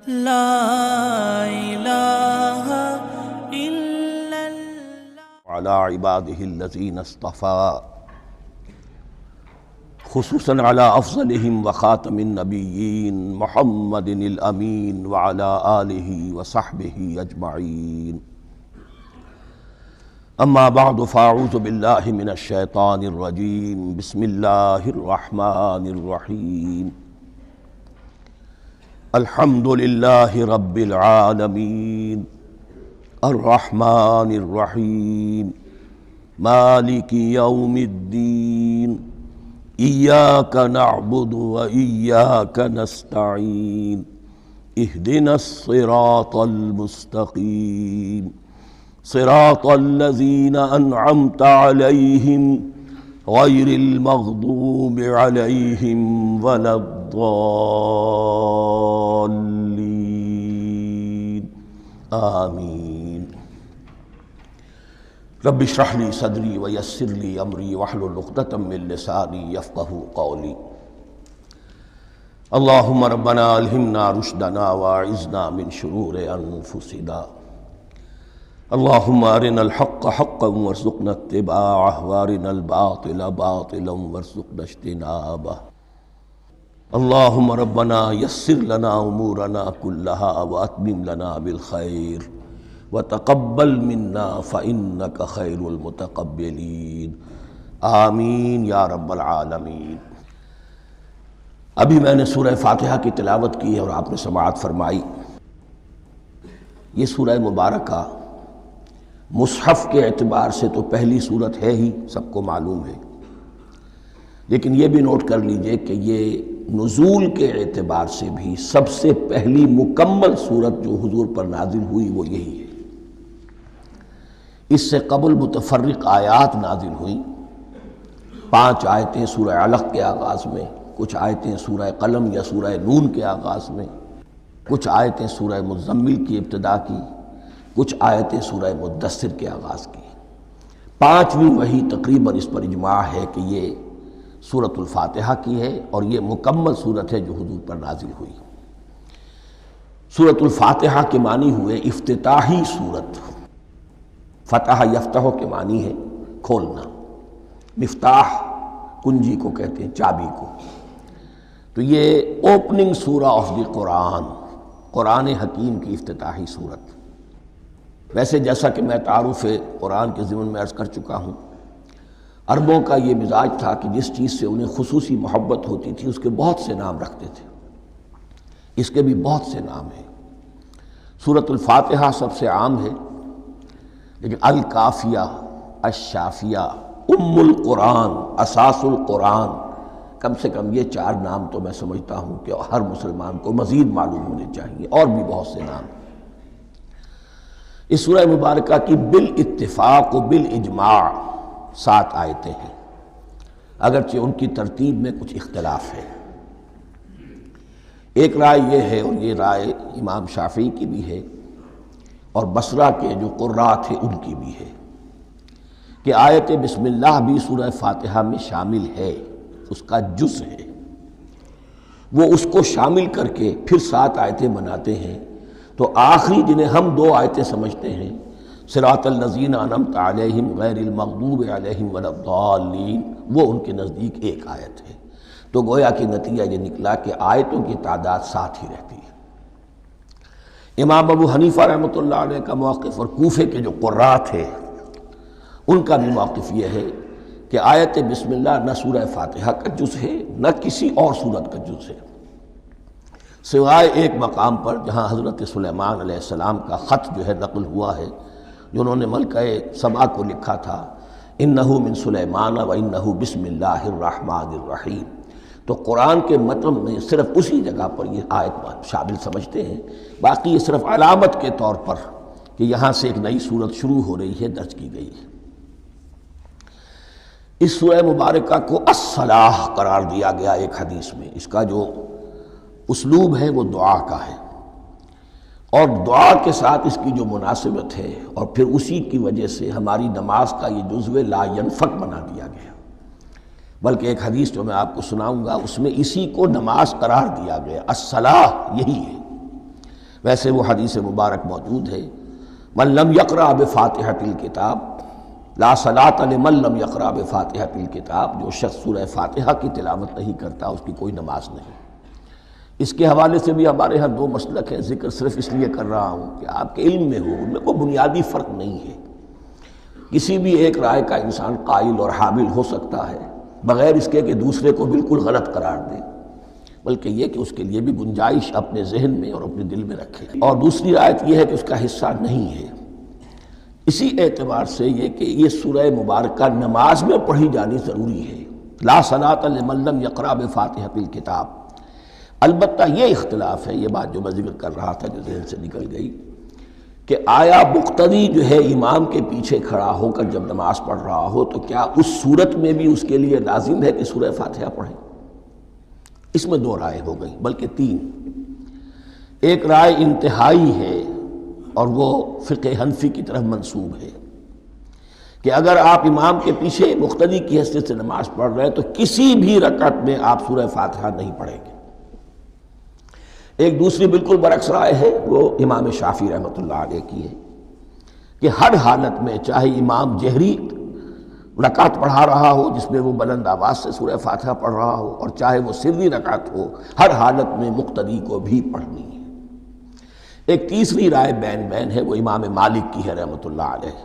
لا الہ الا اللہ وعلى عباده الذين اصطفى خصوصا على افضلهم وخاتم النبيين محمد الامين وعلى آله وصحبه اجمعين. اما بعد فاعوذ بالله من الشيطان الرجيم. بسم الله الرحمن الرحيم. الحمد لله رب العالمين الرحمن الرحيم مالك يوم الدين إياك نعبد وإياك نستعين اهدنا الصراط المستقيم صراط الذين أنعمت عليهم غير المغضوب عليهم ولا الضالين آمين. رب اشرح لي صدري ويسر لي أمري واحلل عقدة من لساني يفقهوا قولي. اللهم ربنا ألهمنا رشدنا وأعذنا من شرور أنفسنا. اللهم أرنا الحق حقا وارزقنا اتباعه وأرنا الباطل باطلا وارزقنا اجتنابه. اللهم ربنا يسر لنا أمورنا كلها وأتمم لنا بالخير وتقبل منا فإنك خير المتقبلين آمین یا رب العالمین. ابھی میں نے سورہ فاتحہ کی تلاوت کی اور آپ نے سماعت فرمائی. یہ سورہ مبارکہ مصحف کے اعتبار سے تو پہلی صورت ہے ہی، سب کو معلوم ہے، لیکن یہ بھی نوٹ کر لیجئے کہ یہ نزول کے اعتبار سے بھی سب سے پہلی مکمل صورت جو حضور پر نازل ہوئی وہ یہی ہے. اس سے قبل متفرق آیات نازل ہوئیں، 5 آیتیں سورہ علق کے آغاز میں، کچھ آیتیں سورہ قلم یا سورہ نون کے آغاز میں، کچھ آیتیں سورہ مزمل کی ابتدا کی، کچھ آیتیں سورہ مدثر کے آغاز کی. 5ویں وحی تقریباً اس پر اجماع ہے کہ یہ سورۃ الفاتحہ کی ہے اور یہ مکمل سورت ہے جو حضور پر نازل ہوئی. سورۃ الفاتحہ کے معنی ہوئے افتتاحی سورت. فتح یفتح کے معنی ہے کھولنا، مفتاح کنجی کو کہتے ہیں، چابی کو. تو یہ اوپننگ سورہ آف دی قرآن، قرآن حکیم کی افتتاحی صورت. ویسے جیسا کہ میں تعارف قرآن کے ضمن میں عرض کر چکا ہوں، عربوں کا یہ مزاج تھا کہ جس چیز سے انہیں خصوصی محبت ہوتی تھی اس کے بہت سے نام رکھتے تھے. اس کے بھی بہت سے نام ہیں. سورۃ الفاتحہ سب سے عام ہے، لیکن الکافیہ، الشافیہ، ام القرآن، اساس القرآن، کم سے کم یہ 4 نام تو میں سمجھتا ہوں کہ ہر مسلمان کو مزید معلوم ہونے چاہیے، اور بھی بہت سے نام. اس سورہ مبارکہ کی بالاتفاق و بالاجماع 7 آیتیں ہیں، اگرچہ ان کی ترتیب میں کچھ اختلاف ہے. ایک رائے یہ ہے، اور یہ رائے امام شافعی کی بھی ہے اور بصرہ کے جو قراء تھے ان کی بھی ہے، کہ آیت بسم اللہ بھی سورہ فاتحہ میں شامل ہے، اس کا جز ہے. وہ اس کو شامل کر کے پھر 7 آیتیں بناتے ہیں. تو آخری جنہیں ہم 2 آیتیں سمجھتے ہیں، صراط الذین انعمت علیہم غیر المغضوب علیہم ولا الضالین، وہ ان کے نزدیک ایک آیت ہے. تو گویا کہ نتیجہ یہ نکلا کہ آیتوں کی تعداد 7 ہی رہتی ہے. امام ابو حنیفہ رحمۃ اللہ علیہ کا موقف اور کوفے کے جو قراء تھے ان کا بھی موقف یہ ہے کہ آیت بسم اللہ نہ سورہ فاتحہ کا جز ہے نہ کسی اور سورت کا جز ہے، سوائے ایک مقام پر جہاں حضرت سلیمان علیہ السلام کا خط جو ہے نقل ہوا ہے، جو انہوں نے ملکہ سبا کو لکھا تھا، انہ من سلیمان و انہ بسم اللہ الرحمن الرحیم. تو قرآن کے متن میں صرف اسی جگہ پر یہ آیت شامل سمجھتے ہیں، باقی یہ صرف علامت کے طور پر کہ یہاں سے ایک نئی صورت شروع ہو رہی ہے درج کی گئی ہے. اس سورہ مبارکہ کو الصلاح قرار دیا گیا ایک حدیث میں. اس کا جو اسلوب ہے وہ دعا کا ہے، اور دعا کے ساتھ اس کی جو مناسبت ہے، اور پھر اسی کی وجہ سے ہماری نماز کا یہ جزو لا ینفک بنا دیا گیا. بلکہ ایک حدیث جو میں آپ کو سناؤں گا اس میں اسی کو نماز قرار دیا گیا. الصلاح یہی ہے. ویسے وہ حدیث مبارک موجود ہے، من لم یقرأ بفاتحۃ الکتاب لا صلاۃ لمن لم یقرأ بفاتحۃ الکتاب، جو شخص سورہ فاتحہ کی تلاوت نہیں کرتا اس کی کوئی نماز نہیں۔ اس کے حوالے سے بھی ہمارے ہاں دو مسلک ہیں، ذکر صرف اس لیے کر رہا ہوں کہ آپ کے علم میں ہو، ان میں کوئی بنیادی فرق نہیں ہے۔ کسی بھی ایک رائے کا انسان قائل اور حامل ہو سکتا ہے بغیر اس کے کہ دوسرے کو بالکل غلط قرار دے، بلکہ یہ کہ اس کے لیے بھی گنجائش اپنے ذہن میں اور اپنے دل میں رکھے۔ اور دوسری رائے یہ ہے کہ اس کا حصہ نہیں ہے۔ اسی اعتبار سے یہ کہ یہ سورہ مبارکہ نماز میں پڑھی جانی ضروری ہے، لا صلاۃ لمن لم یقرأ بفاتحۃ الکتاب۔ البتہ یہ اختلاف ہے، یہ بات جو میں ذکر کر رہا تھا جو ذہن سے نکل گئی، کہ آیا مقتدی جو ہے امام کے پیچھے کھڑا ہو کر جب نماز پڑھ رہا ہو تو کیا اس صورت میں بھی اس کے لیے لازم ہے کہ سورہ فاتحہ پڑھے؟ اس میں دو رائے ہو گئی، بلکہ تین۔ ایک رائے انتہائی ہے اور وہ فقہ حنفی کی طرف منسوب ہے کہ اگر آپ امام کے پیچھے مقتدی کی حیثیت سے نماز پڑھ رہے ہیں تو کسی بھی رکعت میں آپ سورہ فاتحہ نہیں پڑھیں گے۔ ایک دوسری بالکل برعکس رائے ہے، وہ امام شافعی رحمۃ اللہ علیہ کی ہے کہ ہر حالت میں چاہے امام جہری رکعت پڑھا رہا ہو جس میں وہ بلند آواز سے سورہ فاتحہ پڑھ رہا ہو، اور چاہے وہ سری رکعت ہو، ہر حالت میں مقتدی کو بھی پڑھنی ہے۔ ایک تیسری رائے بین بین ہے، وہ امام مالک کی ہے رحمۃ اللہ علیہ،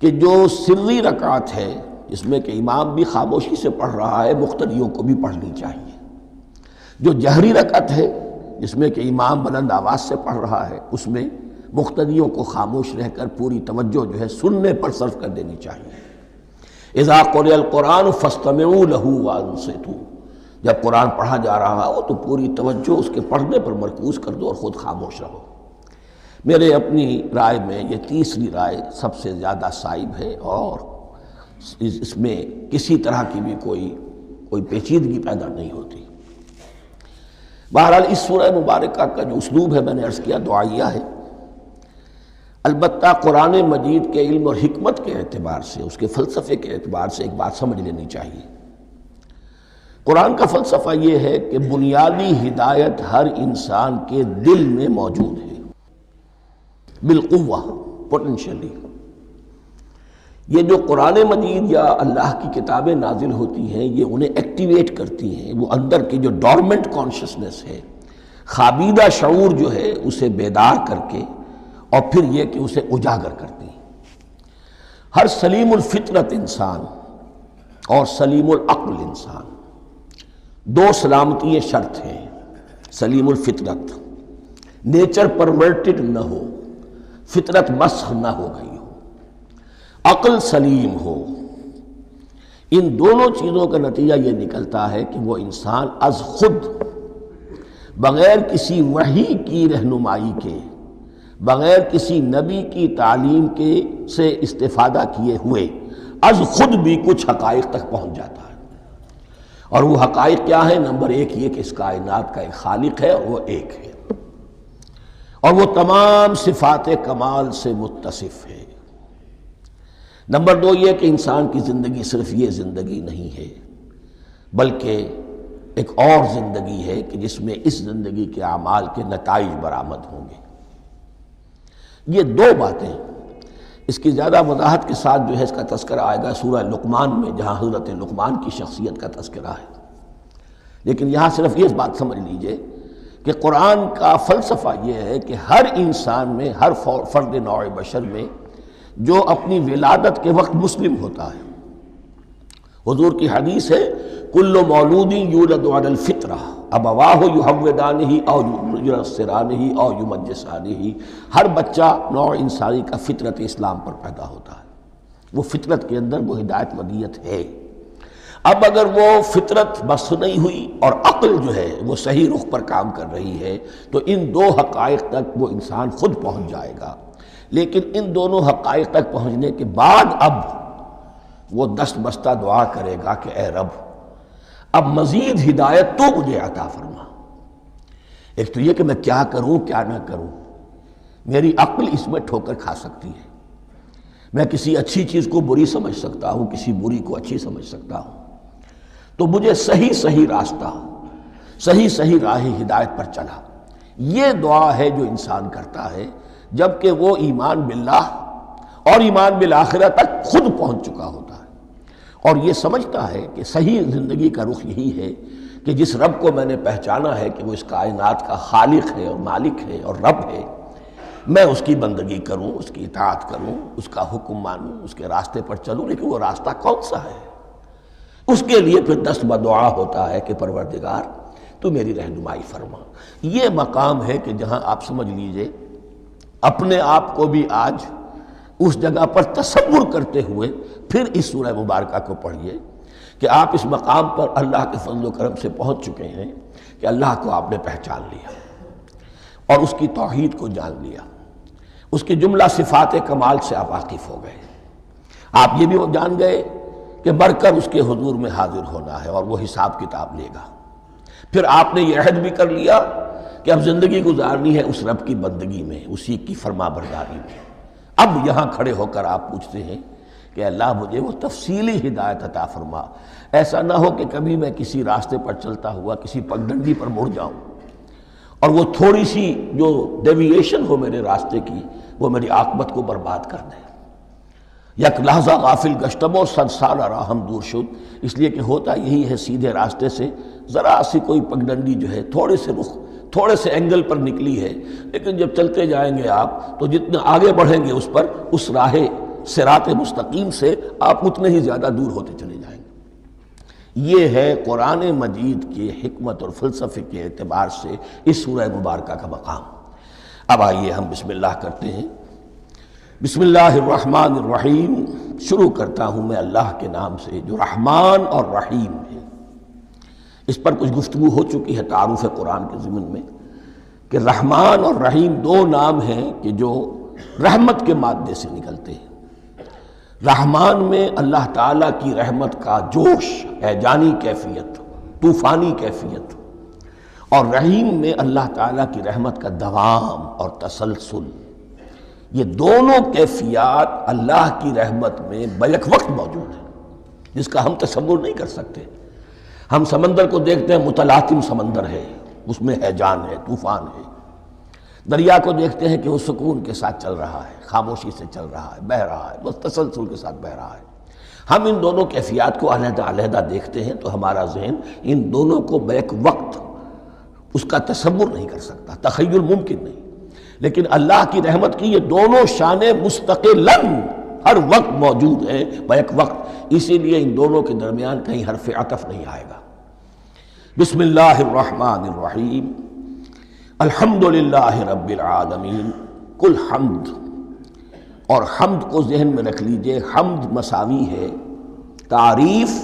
کہ جو سری رکعت ہے جس میں کہ امام بھی خاموشی سے پڑھ رہا ہے مقتدیوں کو بھی پڑھنی چاہیے۔ جو جہری رکعت ہے جس میں کہ امام بلند آواز سے پڑھ رہا ہے اس میں مقتدیوں کو خاموش رہ کر پوری توجہ جو ہے سننے پر صرف کر دینی چاہیے۔ اذا قرئ القرآن فاستمعوا له وانصتوا، جب قرآن پڑھا جا رہا ہو تو پوری توجہ اس کے پڑھنے پر مرکوز کر دو اور خود خاموش رہو۔ میرے اپنی رائے میں یہ تیسری رائے سب سے زیادہ صائب ہے اور اس میں کسی طرح کی بھی کوئی پیچیدگی پیدا نہیں ہوتی۔ بہرحال اس سورہ مبارکہ کا جو اسلوب ہے میں نے عرض کیا دعائیہ ہے، البتہ قرآن مجید کے علم اور حکمت کے اعتبار سے، اس کے فلسفے کے اعتبار سے ایک بات سمجھ لینی چاہیے۔ قرآن کا فلسفہ یہ ہے کہ بنیادی ہدایت ہر انسان کے دل میں موجود ہے، بالقوہ، پوٹینشلی۔ یہ جو قرآن مجید یا اللہ کی کتابیں نازل ہوتی ہیں یہ انہیں ایکٹیویٹ کرتی ہیں، وہ اندر کی جو ڈورمنٹ کانشسنس ہے، خابیدہ شعور جو ہے اسے بیدار کر کے، اور پھر یہ کہ اسے اجاگر کرتی ہیں۔ ہر سلیم الفطرت انسان اور سلیم العقل انسان، دو سلامتی شرط ہیں۔ سلیم الفطرت، نیچر پرورٹڈ نہ ہو، فطرت مسخ نہ ہو گئی ہو، عقل سلیم ہو۔ ان دونوں چیزوں کا نتیجہ یہ نکلتا ہے کہ وہ انسان از خود، بغیر کسی وحی کی رہنمائی کے، بغیر کسی نبی کی تعلیم کے سے استفادہ کیے ہوئے از خود بھی کچھ حقائق تک پہنچ جاتا ہے۔ اور وہ حقائق کیا ہیں؟ نمبر ایک یہ کہ اس کائنات کا ایک خالق ہے اور وہ ایک ہے، اور وہ تمام صفات کمال سے متصف ہے۔ نمبر دو یہ کہ انسان کی زندگی صرف یہ زندگی نہیں ہے بلکہ ایک اور زندگی ہے کہ جس میں اس زندگی کے اعمال کے نتائج برآمد ہوں گے۔ یہ دو باتیں، اس کی زیادہ وضاحت کے ساتھ جو ہے اس کا تذکرہ آئے گا سورہ لقمان میں، جہاں حضرت لقمان کی شخصیت کا تذکرہ ہے۔ لیکن یہاں صرف یہ بات سمجھ لیجئے کہ قرآن کا فلسفہ یہ ہے کہ ہر انسان میں، ہر فرد نوع بشر میں جو اپنی ولادت کے وقت مسلم ہوتا ہے، حضور کی حدیث ہے کل مولود یولد علی الفطرہ ابواہ یحودانہ او ینصرانہ او یمجسانہ، ہر بچہ نوع انسانی کا فطرت اسلام پر پیدا ہوتا ہے، وہ فطرت کے اندر وہ ہدایت ودیت ہے۔ اب اگر وہ فطرت بس نہیں ہوئی اور عقل جو ہے وہ صحیح رخ پر کام کر رہی ہے تو ان دو حقائق تک وہ انسان خود پہنچ جائے گا۔ لیکن ان دونوں حقائق تک پہنچنے کے بعد اب وہ دست بستہ دعا کرے گا کہ اے رب اب مزید ہدایت تو مجھے عطا فرما۔ ایک تو یہ کہ میں کیا کروں کیا نہ کروں، میری عقل اس میں ٹھوکر کھا سکتی ہے، میں کسی اچھی چیز کو بری سمجھ سکتا ہوں، کسی بری کو اچھی سمجھ سکتا ہوں، تو مجھے صحیح راستہ، صحیح راہ ہدایت پر چلا، یہ دعا ہے جو انسان کرتا ہے جبکہ وہ ایمان باللہ اور ایمان بالآخرہ تک خود پہنچ چکا ہوتا ہے، اور یہ سمجھتا ہے کہ صحیح زندگی کا رخ یہی ہے کہ جس رب کو میں نے پہچانا ہے کہ وہ اس کائنات کا خالق ہے اور مالک ہے اور رب ہے، میں اس کی بندگی کروں، اس کی اطاعت کروں، اس کا حکم مانوں، اس کے راستے پر چلوں۔ لیکن وہ راستہ کون سا ہے؟ اس کے لیے پھر دست بدعا ہوتا ہے کہ پروردگار تو میری رہنمائی فرما۔ یہ مقام ہے کہ جہاں آپ سمجھ لیجئے اپنے آپ کو بھی آج اس جگہ پر تصور کرتے ہوئے پھر اس سورہ مبارکہ کو پڑھیے کہ آپ اس مقام پر اللہ کے فضل و کرم سے پہنچ چکے ہیں کہ اللہ کو آپ نے پہچان لیا اور اس کی توحید کو جان لیا، اس کی جملہ صفات کمال سے آپ واقف ہو گئے۔ آپ یہ بھی جان گئے کہ بڑھ کر اس کے حضور میں حاضر ہونا ہے اور وہ حساب کتاب لے گا۔ پھر آپ نے یہ عہد بھی کر لیا کہ اب زندگی گزارنی ہے اس رب کی بندگی میں، اسی کی فرما برداری میں۔ اب یہاں کھڑے ہو کر آپ پوچھتے ہیں کہ اللہ مجھے وہ تفصیلی ہدایت عطا فرما، ایسا نہ ہو کہ کبھی میں کسی راستے پر چلتا ہوا کسی پگڈنڈی پر مڑ جاؤں اور وہ تھوڑی سی جو ڈیوییشن ہو میرے راستے کی وہ میری عاقبت کو برباد کر دے۔ یک لحظہ غافل گشتم و صد سال راہم دور شد، اس لیے کہ ہوتا یہی ہے سیدھے راستے سے ذرا سی کوئی پگڈنڈی جو ہے تھوڑے سے اینگل پر نکلی ہے، لیکن جب چلتے جائیں گے آپ تو جتنے آگے بڑھیں گے اس پر، اس راہ صراط مستقیم سے آپ اتنے ہی زیادہ دور ہوتے چلے جائیں گے۔ یہ ہے قرآن مجید کی حکمت اور فلسفے کے اعتبار سے اس سورہ مبارکہ کا مقام۔ اب آئیے ہم بسم اللہ کرتے ہیں۔ بسم اللہ الرحمن الرحیم، شروع کرتا ہوں میں اللہ کے نام سے جو رحمان اور رحیم ہے۔ اس پر کچھ گفتگو ہو چکی ہے تعارف قرآن کے ضمن میں کہ رحمان اور رحیم دو نام ہیں کہ جو رحمت کے مادے سے نکلتے ہیں۔ رحمان میں اللہ تعالیٰ کی رحمت کا جوش، ہیجانی کیفیت، طوفانی کیفیت، اور رحیم میں اللہ تعالیٰ کی رحمت کا دوام اور تسلسل۔ یہ دونوں کیفیات اللہ کی رحمت میں بیک وقت موجود ہیں، جس کا ہم تصور نہیں کر سکتے۔ ہم سمندر کو دیکھتے ہیں، متلاطم سمندر ہے، اس میں ہیجان ہے، طوفان ہے۔ دریا کو دیکھتے ہیں کہ وہ سکون کے ساتھ چل رہا ہے، خاموشی سے چل رہا ہے، بہہ رہا ہے، بس تسلسل کے ساتھ بہہ رہا ہے۔ ہم ان دونوں کیفیات کو علیحدہ علیحدہ دیکھتے ہیں تو ہمارا ذہن ان دونوں کو بیک وقت اس کا تصور نہیں کر سکتا، تخیل ممکن نہیں۔ لیکن اللہ کی رحمت کی یہ دونوں شانیں مستقلاً ہر وقت موجود ہیں، بیک وقت، اسی لیے ان دونوں کے درمیان کہیں حرف عطف نہیں آئے گا۔ بسم اللہ الرحمن الرحیم، الحمدللہ رب العالمین۔ کل حمد، اور حمد کو ذہن میں رکھ لیجئے، حمد مساوی ہے تعریف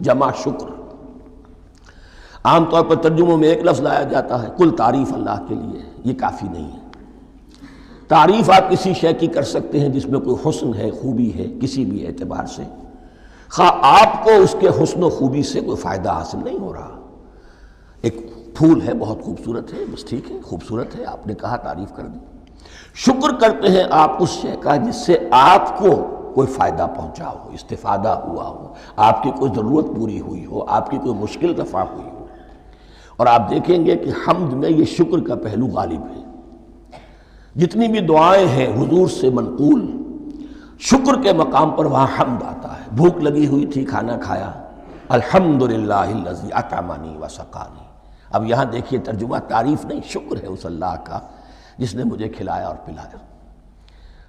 جمع شکر۔ عام طور پر ترجموں میں ایک لفظ لایا جاتا ہے، کل تعریف اللہ کے لیے، یہ کافی نہیں ہے۔ تعریف آپ کسی شے کی کر سکتے ہیں جس میں کوئی حسن ہے، خوبی ہے، کسی بھی اعتبار سے، خواہ آپ کو اس کے حسن و خوبی سے کوئی فائدہ حاصل نہیں ہو رہا۔ ایک پھول ہے، بہت خوبصورت ہے، بس ٹھیک ہے، خوبصورت ہے، آپ نے کہا، تعریف کر دی۔ شکر کرتے ہیں آپ اس شے کا جس سے آپ کو کوئی فائدہ پہنچا ہو، استفادہ ہوا ہو، آپ کی کوئی ضرورت پوری ہوئی ہو، آپ کی کوئی مشکل رفع ہوئی ہو۔ اور آپ دیکھیں گے کہ حمد میں یہ شکر کا پہلو غالب ہے۔ جتنی بھی دعائیں ہیں حضور سے منقول، شکر کے مقام پر وہاں حمد آتا ہے۔ بھوک لگی ہوئی تھی، کھانا کھایا، الحمدللہ الذی اطعمنی وسقانی۔ اب یہاں دیکھیے ترجمہ تعریف نہیں، شکر ہے اس اللہ کا جس نے مجھے کھلایا اور پلایا۔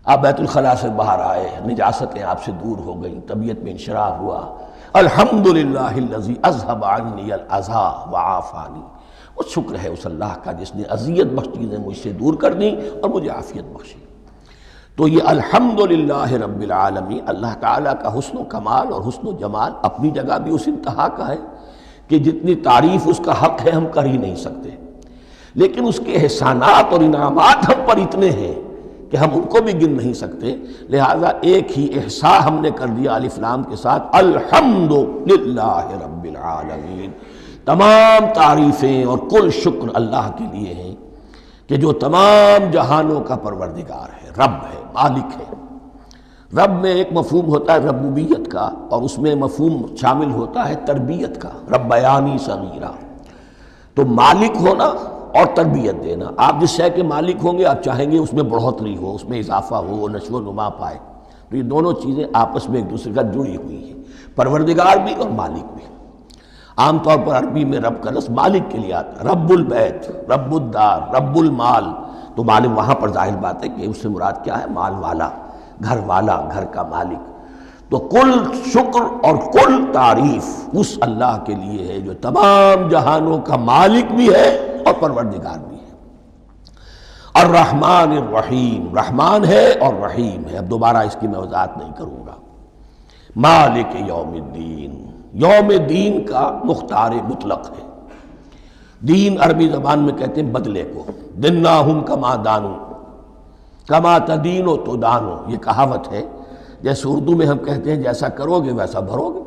آپ بیت الخلاء سے باہر آئے، نجاستیں آپ سے دور ہو گئیں، طبیعت میں انشراح ہوا، الحمدللہ الذی اذھب عنی الاذی وعافانی۔ وہ شکر ہے اس اللہ کا جس نے اذیت بخش چیزیں مجھ سے دور کر دیں اور مجھے عافیت بخشی۔ تو یہ الحمدللہ رب العالمین، اللہ تعالیٰ کا حسن و کمال اور حسن و جمال اپنی جگہ بھی اس انتہا کا ہے کہ جتنی تعریف اس کا حق ہے ہم کر ہی نہیں سکتے، لیکن اس کے احسانات اور انعامات ہم پر اتنے ہیں کہ ہم ان کو بھی گن نہیں سکتے۔ لہٰذا ایک ہی احصاء ہم نے کر دیا الف لام کے ساتھ، الحمدللہ رب العالمین۔ تمام تعریفیں اور کل شکر اللہ کے لیے ہیں کہ جو تمام جہانوں کا پروردگار ہے، رب ہے، مالک ہے۔ رب میں ایک مفہوم ہوتا ہے ربوبیت کا، اور اس میں مفہوم شامل ہوتا ہے تربیت کا، ربیانی صغیرہ۔ تو مالک ہونا اور تربیت دینا. آپ جس شے کے مالک ہوں گے آپ چاہیں گے اس میں بڑھوتری ہو، اس میں اضافہ ہو، وہ نشو و نما پائے. تو یہ دونوں چیزیں آپس میں ایک دوسرے کا جڑی ہوئی ہیں، پروردگار بھی اور مالک بھی. عام طور پر عربی میں رب کا لفظ مالک کے لیے آتا ہے، رب البیت، رب الدار، رب المال. تو مالک وہاں پر ظاہر بات ہے کہ اس سے مراد کیا ہے؟ مال والا، گھر والا، گھر کا مالک. تو کل شکر اور کل تعریف اس اللہ کے لیے ہے جو تمام جہانوں کا مالک بھی ہے اور پروردگار بھی ہے. الرحمن الرحیم، رحمان ہے اور رحیم ہے. اب دوبارہ اس کی میں وضاحت نہیں کروں گا. مالک یوم الدین، یوم دین کا مختار مطلق ہے. دین عربی زبان میں کہتے ہیں بدلے کو. دناہم کما دانو کما تدینو تو دانو، یہ کہاوت ہے. جیسے اردو میں ہم کہتے ہیں جیسا کرو گے ویسا بھرو گے.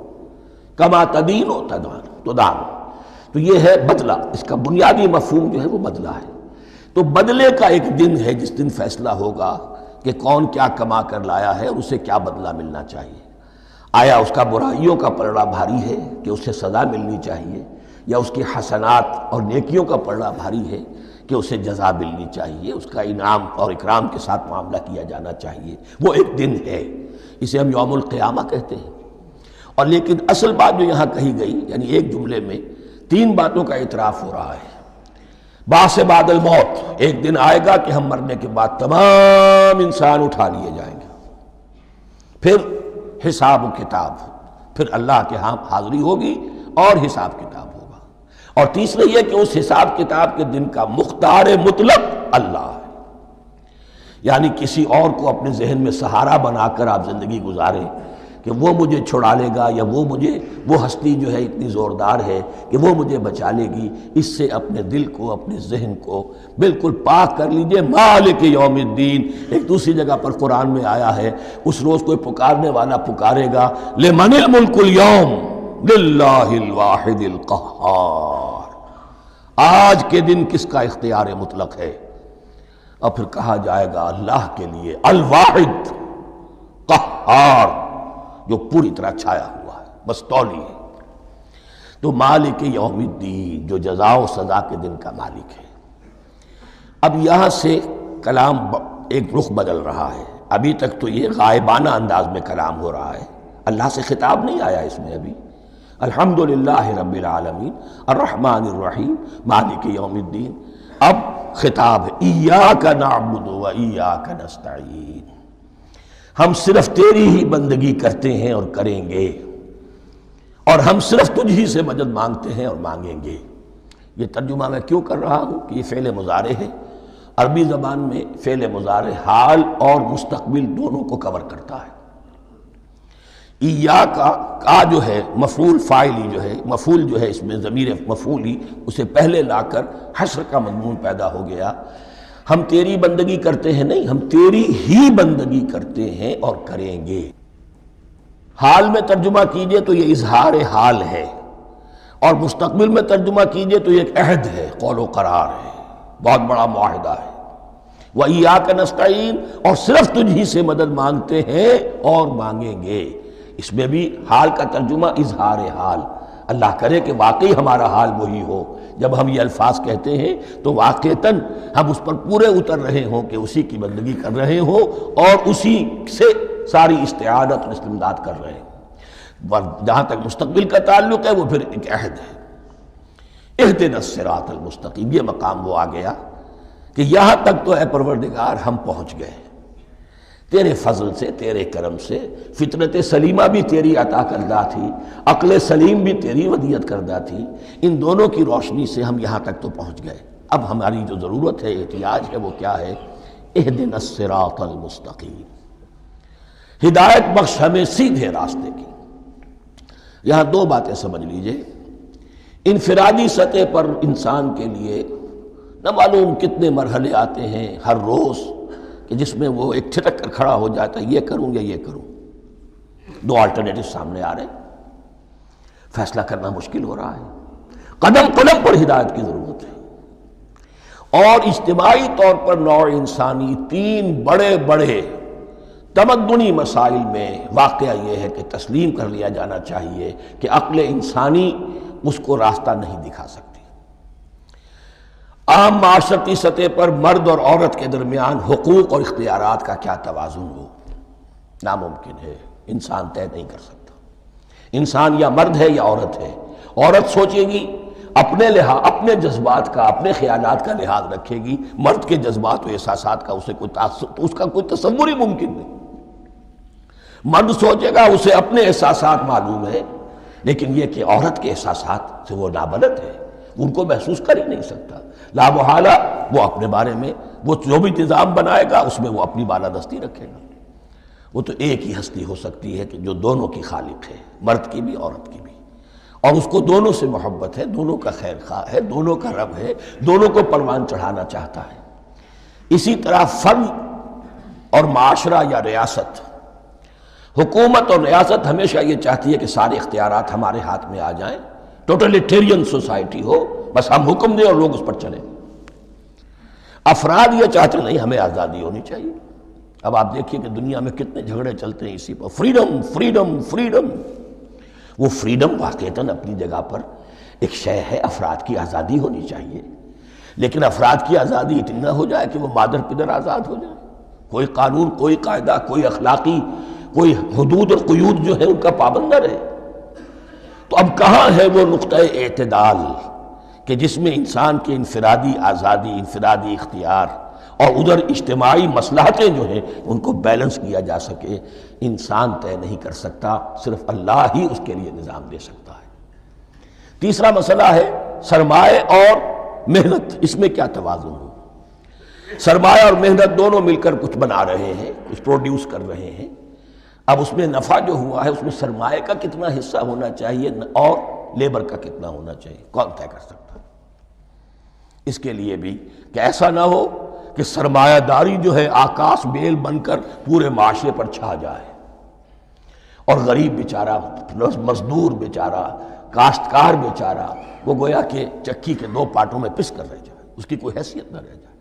کما تدینو تو دانو، تو یہ ہے بدلہ. اس کا بنیادی مفہوم جو ہے وہ بدلہ ہے. تو بدلے کا ایک دن ہے جس دن فیصلہ ہوگا کہ کون کیا کما کر لایا ہے اور اسے کیا بدلہ ملنا چاہیے. آیا اس کا برائیوں کا پلڑا بھاری ہے کہ اسے سزا ملنی چاہیے، یا اس کی حسنات اور نیکیوں کا پلڑا بھاری ہے کہ اسے جزا ملنی چاہیے، اس کا انعام اور اکرام کے ساتھ معاملہ کیا جانا چاہیے. وہ ایک دن ہے، اسے ہم یوم القیامہ کہتے ہیں. اور لیکن اصل بات جو یہاں کہی گئی، یعنی ایک جملے میں 3 باتوں کا اعتراف ہو رہا ہے. بعث بعد الموت، ایک دن آئے گا کہ ہم مرنے کے بعد تمام انسان اٹھا لیے جائیں گے. پھر حساب و کتاب، پھر اللہ کے ہاں حاضری ہوگی اور حساب کتاب ہوگا. اور تیسرے یہ کہ اس حساب کتاب کے دن کا مختار مطلق اللہ ہے. یعنی کسی اور کو اپنے ذہن میں سہارا بنا کر آپ زندگی گزاریں کہ وہ مجھے چھڑا لے گا، یا وہ ہستی جو ہے اتنی زوردار ہے کہ وہ مجھے بچا لے گی. اس سے اپنے دل کو، اپنے ذہن کو بالکل پاک کر لیجئے. مالک یوم الدین ایک دوسری جگہ پر قرآن میں آیا ہے. اس روز کوئی پکارنے والا پکارے گا لمن الملک اليوم للہ الواحد القہار، آج کے دن کس کا اختیار مطلق ہے؟ اور پھر کہا جائے گا اللہ کے لیے، الواحد قہار، جو پوری طرح چھایا ہوا ہے، مستولی ہے. تو مالک یوم الدین، جو جزا و سزا کے دن کا مالک ہے. اب یہاں سے کلام ایک رخ بدل رہا ہے. ابھی تک تو یہ غائبانہ انداز میں کلام ہو رہا ہے، اللہ سے خطاب نہیں آیا اس میں ابھی. الحمدللہ رب العالمین الرحمن الرحیم مالک یوم الدین. اب خطاب ہے ایاک نعبد و ایاک نستعین، ہم صرف تیری ہی بندگی کرتے ہیں اور کریں گے، اور ہم صرف تجھ ہی سے مدد مانگتے ہیں اور مانگیں گے. یہ ترجمہ میں کیوں کر رہا ہوں کہ یہ فعل مضارع ہے. عربی زبان میں فعل مضارع حال اور مستقبل دونوں کو کور کرتا ہے. ایاک کا جو ہے مفعول فاعلی جو ہے، مفعول جو ہے اس میں ضمیر مفعولی، اسے پہلے لا کر حشر کا مضمون پیدا ہو گیا. ہم تیری بندگی کرتے ہیں نہیں، ہم تیری ہی بندگی کرتے ہیں اور کریں گے. حال میں ترجمہ کیجئے تو یہ اظہار حال ہے، اور مستقبل میں ترجمہ کیجئے تو یہ ایک عہد ہے، قول و قرار ہے، بہت بڑا معاہدہ ہے. وَإِيَّاكَ نَسْتَعِينُ، اور صرف تجھ ہی سے مدد مانگتے ہیں اور مانگیں گے. اس میں بھی حال کا ترجمہ اظہار حال. اللہ کرے کہ واقعی ہمارا حال وہی ہو. جب ہم یہ الفاظ کہتے ہیں تو واقعتاً ہم اس پر پورے اتر رہے ہوں کہ اسی کی بندگی کر رہے ہوں اور اسی سے ساری استعانت اور استمداد کر رہے ہیں. جہاں تک مستقبل کا تعلق ہے وہ پھر ایک عہد ہے. اہدنا الصراط المستقیم، یہ مقام وہ آ گیا کہ یہاں تک تو اے پروردگار ہم پہنچ گئے تیرے فضل سے، تیرے کرم سے. فطرت سلیمہ بھی تیری عطا کردہ تھی، عقل سلیم بھی تیری ودیت کردہ تھی. ان دونوں کی روشنی سے ہم یہاں تک تو پہنچ گئے. اب ہماری جو ضرورت ہے، احتیاج ہے، وہ کیا ہے؟ اہدنا الصراط المستقیم، ہدایت بخش ہمیں سیدھے راستے کی. یہاں 2 باتیں سمجھ لیجئے. انفرادی سطح پر انسان کے لیے نہ معلوم کتنے مرحلے آتے ہیں ہر روز کہ جس میں وہ ایک چھٹک کر کھڑا ہو جاتا ہے، یہ کروں یا یہ کروں. 2 آلٹرنیٹو سامنے آ رہے ہیں، فیصلہ کرنا مشکل ہو رہا ہے. قدم قدم پر ہدایت کی ضرورت ہے. اور اجتماعی طور پر نوع انسانی 3 بڑے بڑے تمدنی مسائل میں واقعہ یہ ہے کہ تسلیم کر لیا جانا چاہیے کہ عقل انسانی اس کو راستہ نہیں دکھا سکتی. عام معاشرتی سطح پر مرد اور عورت کے درمیان حقوق اور اختیارات کا کیا توازن ہو، ناممکن ہے، انسان طے نہیں کر سکتا۔ انسان یا مرد ہے یا عورت ہے۔ عورت سوچے گی اپنے لحاظ، اپنے جذبات کا، اپنے خیالات کا لحاظ رکھے گی، مرد کے جذبات و احساسات کا اس کا کوئی تصور ہی ممکن نہیں۔ مرد سوچے گا اسے اپنے احساسات معلوم ہے، لیکن یہ کہ عورت کے احساسات سے وہ نابلد ہے، ان کو محسوس کر ہی نہیں سکتا۔ لا محالہ وہ اپنے بارے میں وہ جو بھی نظام بنائے گا اس میں وہ اپنی بالادستی رکھے گا۔ وہ تو ایک ہی ہستی ہو سکتی ہے کہ جو دونوں کی خالق ہے، مرد کی بھی عورت کی بھی، اور اس کو دونوں سے محبت ہے، دونوں کا خیر خواہ ہے، دونوں کا رب ہے، دونوں کو پروان چڑھانا چاہتا ہے۔ اسی طرح فرد اور معاشرہ یا ریاست، حکومت اور ریاست ہمیشہ یہ چاہتی ہے کہ سارے اختیارات ہمارے ہاتھ میں آ جائیں، ٹوٹلیٹیرین سوسائٹی ہو، بس ہم حکم دیں اور لوگ اس پر چلیں۔ افراد یہ چاہتے نہیں، ہمیں آزادی ہونی چاہیے۔ اب آپ دیکھیے کہ دنیا میں کتنے جھگڑے چلتے ہیں اسی پر، فریڈم فریڈم فریڈم۔ وہ فریڈم واقعتاً اپنی جگہ پر ایک شے ہے، افراد کی آزادی ہونی چاہیے، لیکن افراد کی آزادی اتنی نہ ہو جائے کہ وہ مادر پدر آزاد ہو جائے، کوئی قانون، کوئی قاعدہ، کوئی اخلاقی، کوئی حدود اور قیود جو ہے ان کا پابند نہ رہے۔ تو اب کہاں ہے وہ نقطہ اعتدال کہ جس میں انسان کی انفرادی آزادی، انفرادی اختیار اور ادھر اجتماعی مصلحتیں جو ہیں ان کو بیلنس کیا جا سکے؟ انسان طے نہیں کر سکتا، صرف اللہ ہی اس کے لیے نظام دے سکتا ہے۔ تیسرا مسئلہ ہے سرمایہ اور محنت، اس میں کیا توازن ہو؟ سرمایہ اور محنت دونوں مل کر کچھ بنا رہے ہیں، کچھ پروڈیوس کر رہے ہیں۔ اب اس میں نفع جو ہوا ہے اس میں سرمایہ کا کتنا حصہ ہونا چاہیے اور لیبر کا کتنا ہونا چاہیے، کون طے کر سکتا ہے؟ اس کے لیے بھی کہ ایسا نہ ہو کہ سرمایہ داری جو ہے آکاش بیل بن کر پورے معاشرے پر چھا جائے، اور غریب بیچارہ، مزدور بیچارہ، کاشتکار بیچارہ وہ گویا کہ چکی کے دو پارٹوں میں پس کر رہ جائے، اس کی کوئی حیثیت نہ رہ جائے۔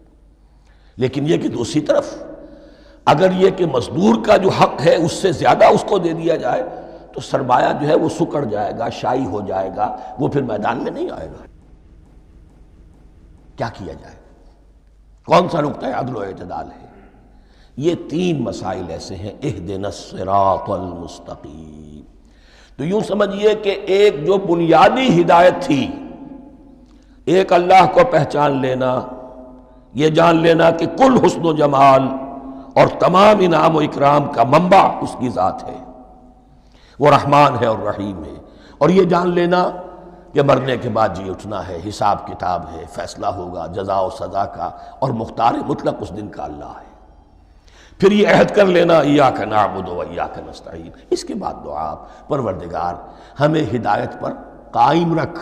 لیکن یہ کہ دوسری طرف اگر یہ کہ مزدور کا جو حق ہے اس سے زیادہ اس کو دے دیا جائے تو سرمایہ جو ہے وہ سکڑ جائے گا، شائی ہو جائے گا، وہ پھر میدان میں نہیں آئے گا۔ کیا کیا جائے؟ کون سا نقطہ عدل و اعتدال ہے؟ یہ تین مسائل ایسے ہیں، اہدنا الصراط المستقیم۔ تو یوں سمجھیے کہ ایک جو بنیادی ہدایت تھی، ایک اللہ کو پہچان لینا، یہ جان لینا کہ کل حسن و جمال اور تمام انعام و اکرام کا منبع اس کی ذات ہے، وہ رحمان ہے اور رحیم ہے، اور یہ جان لینا کہ مرنے کے بعد جی اٹھنا ہے، حساب کتاب ہے، فیصلہ ہوگا جزا و سزا کا، اور مختار مطلق اس دن کا اللہ ہے۔ پھر یہ عہد کر لینا ایاک نعبد و ایاک نستعین۔ اس کے بعد دعا، پروردگار ہمیں ہدایت پر قائم رکھ،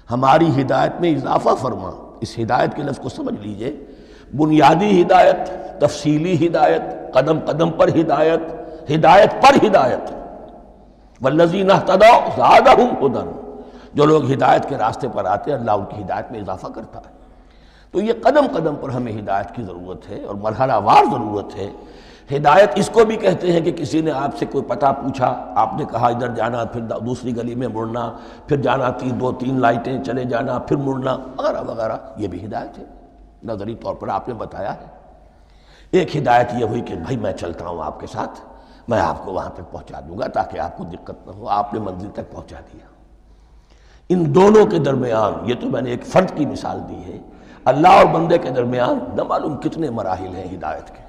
ہماری ہدایت میں اضافہ فرما۔ اس ہدایت کے لفظ کو سمجھ لیجئے، بنیادی ہدایت، تفصیلی ہدایت، قدم قدم پر ہدایت، ہدایت پر ہدایت۔ والذین اہتدوا زادہم ھدی، جو لوگ ہدایت کے راستے پر آتے ہیں اللہ ان کی ہدایت میں اضافہ کرتا ہے۔ تو یہ قدم قدم پر ہمیں ہدایت کی ضرورت ہے اور مرحلہ وار ضرورت ہے۔ ہدایت اس کو بھی کہتے ہیں کہ کسی نے آپ سے کوئی پتہ پوچھا، آپ نے کہا ادھر جانا، پھر دوسری گلی میں مڑنا، پھر جانا دو تین لائٹیں چلے جانا، پھر مڑنا، وغیرہ وغیرہ، یہ بھی ہدایت ہے، نظری طور پر آپ نے بتایا ہے۔ ایک ہدایت یہ ہوئی کہ بھائی میں چلتا ہوں آپ کے ساتھ، میں آپ کو وہاں تک پہنچا دوں گا تاکہ آپ کو دقت نہ ہو، آپ نے منزل تک پہنچا دیا۔ ان دونوں کے درمیان، یہ تو میں نے ایک فرد کی مثال دی ہے، اللہ اور بندے کے درمیان نہ معلوم کتنے مراحل ہیں ہدایت کے۔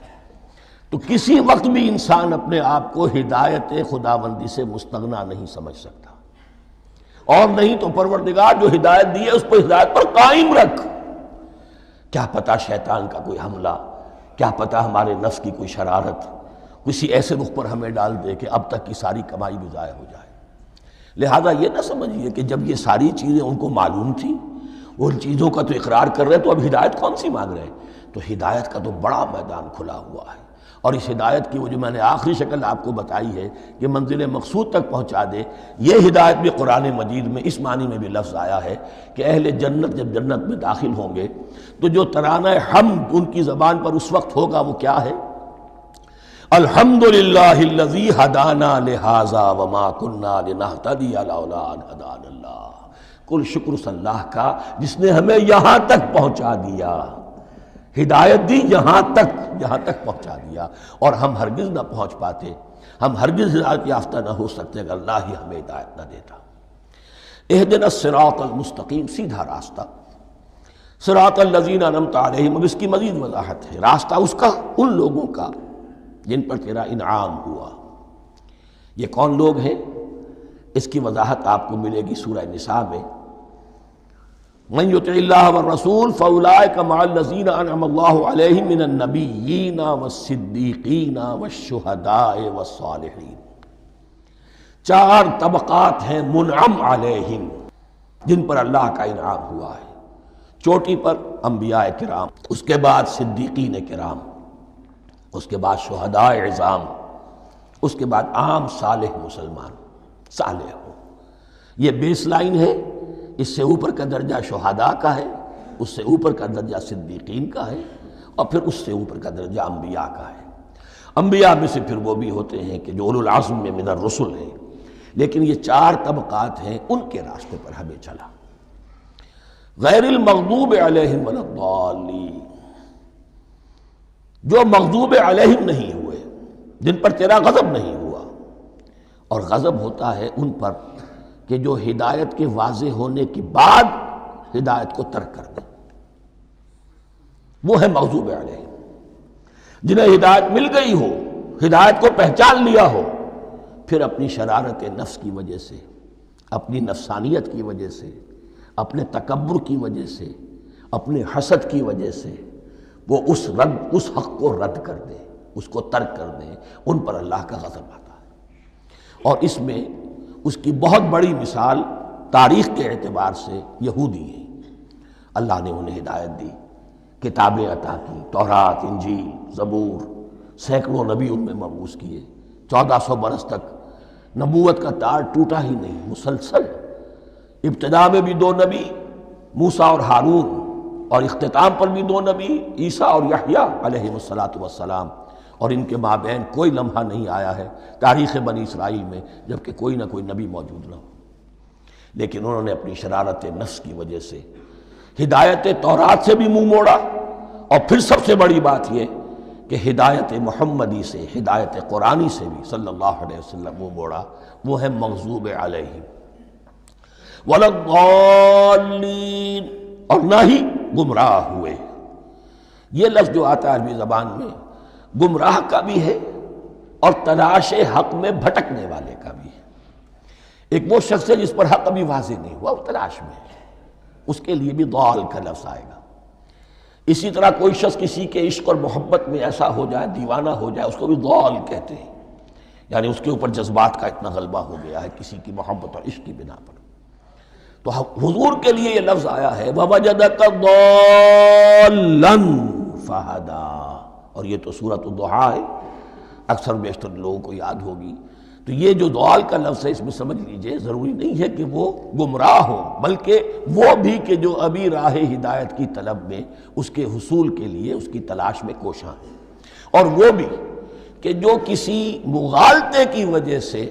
تو کسی وقت بھی انسان اپنے آپ کو ہدایت خداوندی سے مستغنا نہیں سمجھ سکتا، اور نہیں تو پروردگار جو ہدایت دی ہے اس کو ہدایت پر قائم رکھ۔ کیا پتہ شیطان کا کوئی حملہ، کیا پتہ ہمارے نفس کی کوئی شرارت کسی ایسے رخ پر ہمیں ڈال دے کہ اب تک کی ساری کمائی بھی ضائع ہو جائے۔ لہذا یہ نہ سمجھیے کہ جب یہ ساری چیزیں ان کو معلوم تھیں، ان چیزوں کا تو اقرار کر رہے تو اب ہدایت کون سی مانگ رہے ہیں؟ تو ہدایت کا تو بڑا میدان کھلا ہوا ہے، اور اس ہدایت کی وہ جو میں نے آخری شکل آپ کو بتائی ہے کہ منزل مقصود تک پہنچا دے، یہ ہدایت بھی قرآن مجید میں اس معنی میں بھی لفظ آیا ہے کہ اہل جنت جب جنت میں داخل ہوں گے تو جو ترانہ حمد ان کی زبان پر اس وقت ہوگا وہ کیا ہے؟ الحمدللہ الذی ہدانا لہذا وما کننا لنہتدی لولا ان ہدانا اللہ۔ کل شکر اس اللہ کا جس نے ہمیں یہاں تک پہنچا دیا، ہدایت دی یہاں تک پہنچا دیا، اور ہم ہرگز نہ پہنچ پاتے، ہم ہرگز ہدایت یافتہ نہ ہو سکتے اگر اللہ ہی ہمیں ہدایت نہ دیتا۔ اہدنا الصراط المستقیم، سیدھا راستہ، صراط الذین انعمت علیہم، اب اس کی مزید وضاحت ہے، راستہ اس کا ان لوگوں کا جن پر تیرا انعام ہوا۔ یہ کون لوگ ہیں؟ اس کی وضاحت آپ کو ملے گی سورہ نساء میں، من یطع اللہ والرسول فاولئک مع الذین انعم اللہ علیہم من النبیین والصدیقین والشہداء والصالحین۔ 4 طبقات ہیں منعم علیہم جن پر اللہ کا انعام ہوا ہے۔ چوٹی پر انبیاء کرام، اس کے بعد صدیقین کرام، اس کے بعد شہداء عظام، اس کے بعد عام صالح مسلمان، صالح ہو۔ یہ بیس لائن ہے، اس سے اوپر کا درجہ شہداء کا ہے، اس سے اوپر کا درجہ صدیقین کا ہے، اور پھر اس سے اوپر کا درجہ انبیاء کا ہے۔ انبیاء میں سے پھر وہ بھی ہوتے ہیں کہ جو اولو العزم میں من الرسل ہیں، لیکن یہ 4 طبقات ہیں، ان کے راستے پر ہمیں چلا۔ غیر المغضوب علیہم ولا الضالین، جو مغضوب علیہم نہیں ہوئے، جن پر تیرا غضب نہیں ہوا، اور غضب ہوتا ہے ان پر کہ جو ہدایت کے واضح ہونے کے بعد ہدایت کو ترک کر دیں، وہ ہے مغضوب علیہم۔ جنہیں ہدایت مل گئی ہو، ہدایت کو پہچان لیا ہو، پھر اپنی شرارت نفس کی وجہ سے، اپنی نفسانیت کی وجہ سے، اپنے تکبر کی وجہ سے، اپنے حسد کی وجہ سے وہ اس حق کو رد کر دیں، اس کو ترک کر دیں، ان پر اللہ کا غضب آتا ہے۔ اور اس میں اس کی بہت بڑی مثال تاریخ کے اعتبار سے یہودی ہیں۔ اللہ نے انہیں ہدایت دی، کتابیں عطا کی، تورات، انجیل، زبور، سینکڑوں نبی ان میں مبعوث کیے، 1400 برس تک نبوت کا تار ٹوٹا ہی نہیں، مسلسل۔ ابتدا میں بھی 2 نبی، موسیٰ اور ہارون، اور اختتام پر بھی 2 نبی، عیسیٰ اور یحییٰ علیہم السلام، اور ان کے مابین کوئی لمحہ نہیں آیا ہے تاریخ بنی اسرائیل میں جبکہ کوئی نہ کوئی نبی موجود نہ ہو۔ لیکن انہوں نے اپنی شرارت نفس کی وجہ سے ہدایت تورات سے بھی منہ موڑا، اور پھر سب سے بڑی بات یہ کہ ہدایت محمدی سے، ہدایت قرآنی سے بھی صلی اللہ علیہ وسلم منہ موڑا، وہ ہے مغضوب علیہم ولا الضالین، اور نہ ہی گمراہ ہوئے۔ یہ لفظ جو آتا ہے عربی زبان میں گمراہ کا بھی ہے اور تلاش حق میں بھٹکنے والے کا بھی ہے۔ ایک وہ شخص ہے جس پر حق ابھی واضح نہیں ہوا، وہ تلاش میں ہے، اس کے لیے بھی ضال کا لفظ آئے گا۔ اسی طرح کوئی شخص کسی کے عشق اور محبت میں ایسا ہو جائے، دیوانہ ہو جائے، اس کو بھی ضال کہتے ہیں، یعنی اس کے اوپر جذبات کا اتنا غلبہ ہو گیا ہے کسی کی محبت اور عشق کی بنا پر۔ تو حضور کے لیے یہ لفظ آیا ہے وَوَجَدَكَ ضَالًّا فَهَدَىٰ، اور یہ تو سورۃ الضحیٰ ہے، اکثر بیشتر لوگوں کو یاد ہوگی۔ تو یہ جو ضال کا لفظ ہے، اس میں سمجھ لیجئے ضروری نہیں ہے کہ وہ گمراہ ہو، بلکہ وہ بھی کہ جو ابھی راہ ہدایت کی طلب میں، اس کے حصول کے لیے اس کی تلاش میں کوشاں ہیں، اور وہ بھی کہ جو کسی مغالطے کی وجہ سے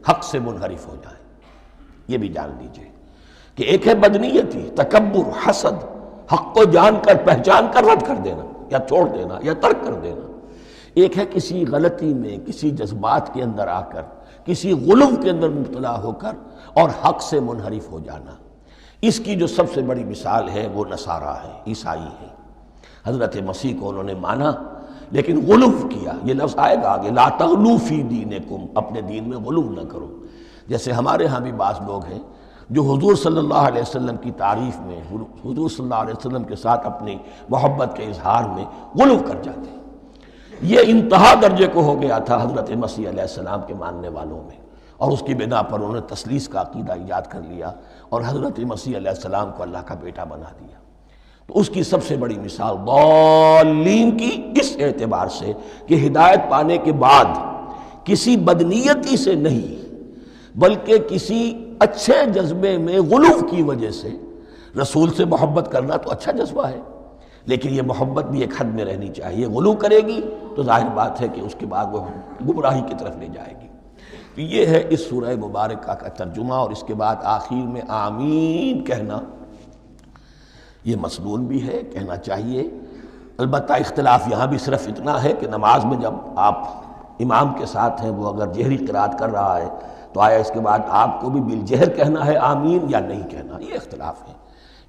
حق سے منحرف ہو جائے۔ یہ بھی جان لیجئے کہ ایک ہے بدنیتی، تکبر، حسد، حق کو جان کر پہچان کر رد کر دینا یا چھوڑ دینا یا ترک کر دینا۔ ایک ہے کسی غلطی میں، کسی جذبات کے اندر آ کر، کسی غلو کے اندر مبتلا ہو کر اور حق سے منحرف ہو جانا۔ اس کی جو سب سے بڑی مثال ہے وہ نصارہ ہے، عیسائی ہے۔ حضرت مسیح کو انہوں نے مانا لیکن غلو کیا۔ یہ لفظ آئے گا آگے، لا تغلو فی دینکم، اپنے دین میں غلو نہ کرو۔ جیسے ہمارے ہاں بھی بعض لوگ ہیں جو حضور صلی اللہ علیہ وسلم کی تعریف میں، حضور صلی اللہ علیہ وسلم کے ساتھ اپنی محبت کے اظہار میں غلو کر جاتے ہیں۔ یہ انتہا درجے کو ہو گیا تھا حضرت مسیح علیہ السلام کے ماننے والوں میں، اور اس کی بنا پر انہوں نے تثلیث کا عقیدہ ایجاد کر لیا اور حضرت مسیح علیہ السلام کو اللہ کا بیٹا بنا دیا۔ تو اس کی سب سے بڑی مثال ضالین کی اس اعتبار سے کہ ہدایت پانے کے بعد کسی بدنیتی سے نہیں بلکہ کسی اچھے جذبے میں غلو کی وجہ سے، رسول سے محبت کرنا تو اچھا جذبہ ہے لیکن یہ محبت بھی ایک حد میں رہنی چاہیے۔ غلو کرے گی تو ظاہر بات ہے کہ اس کے بعد وہ گمراہی کی طرف لے جائے گی۔ تو یہ ہے اس سورہ مبارکہ کا ترجمہ، اور اس کے بعد آخر میں آمین کہنا یہ مسنون بھی ہے، کہنا چاہیے۔ البتہ اختلاف یہاں بھی صرف اتنا ہے کہ نماز میں جب آپ امام کے ساتھ ہیں، وہ اگر جہری قرات کر رہا ہے تو آیا اس کے بعد آپ کو بھی بالجہر کہنا ہے آمین یا نہیں کہنا، یہ اختلاف ہے،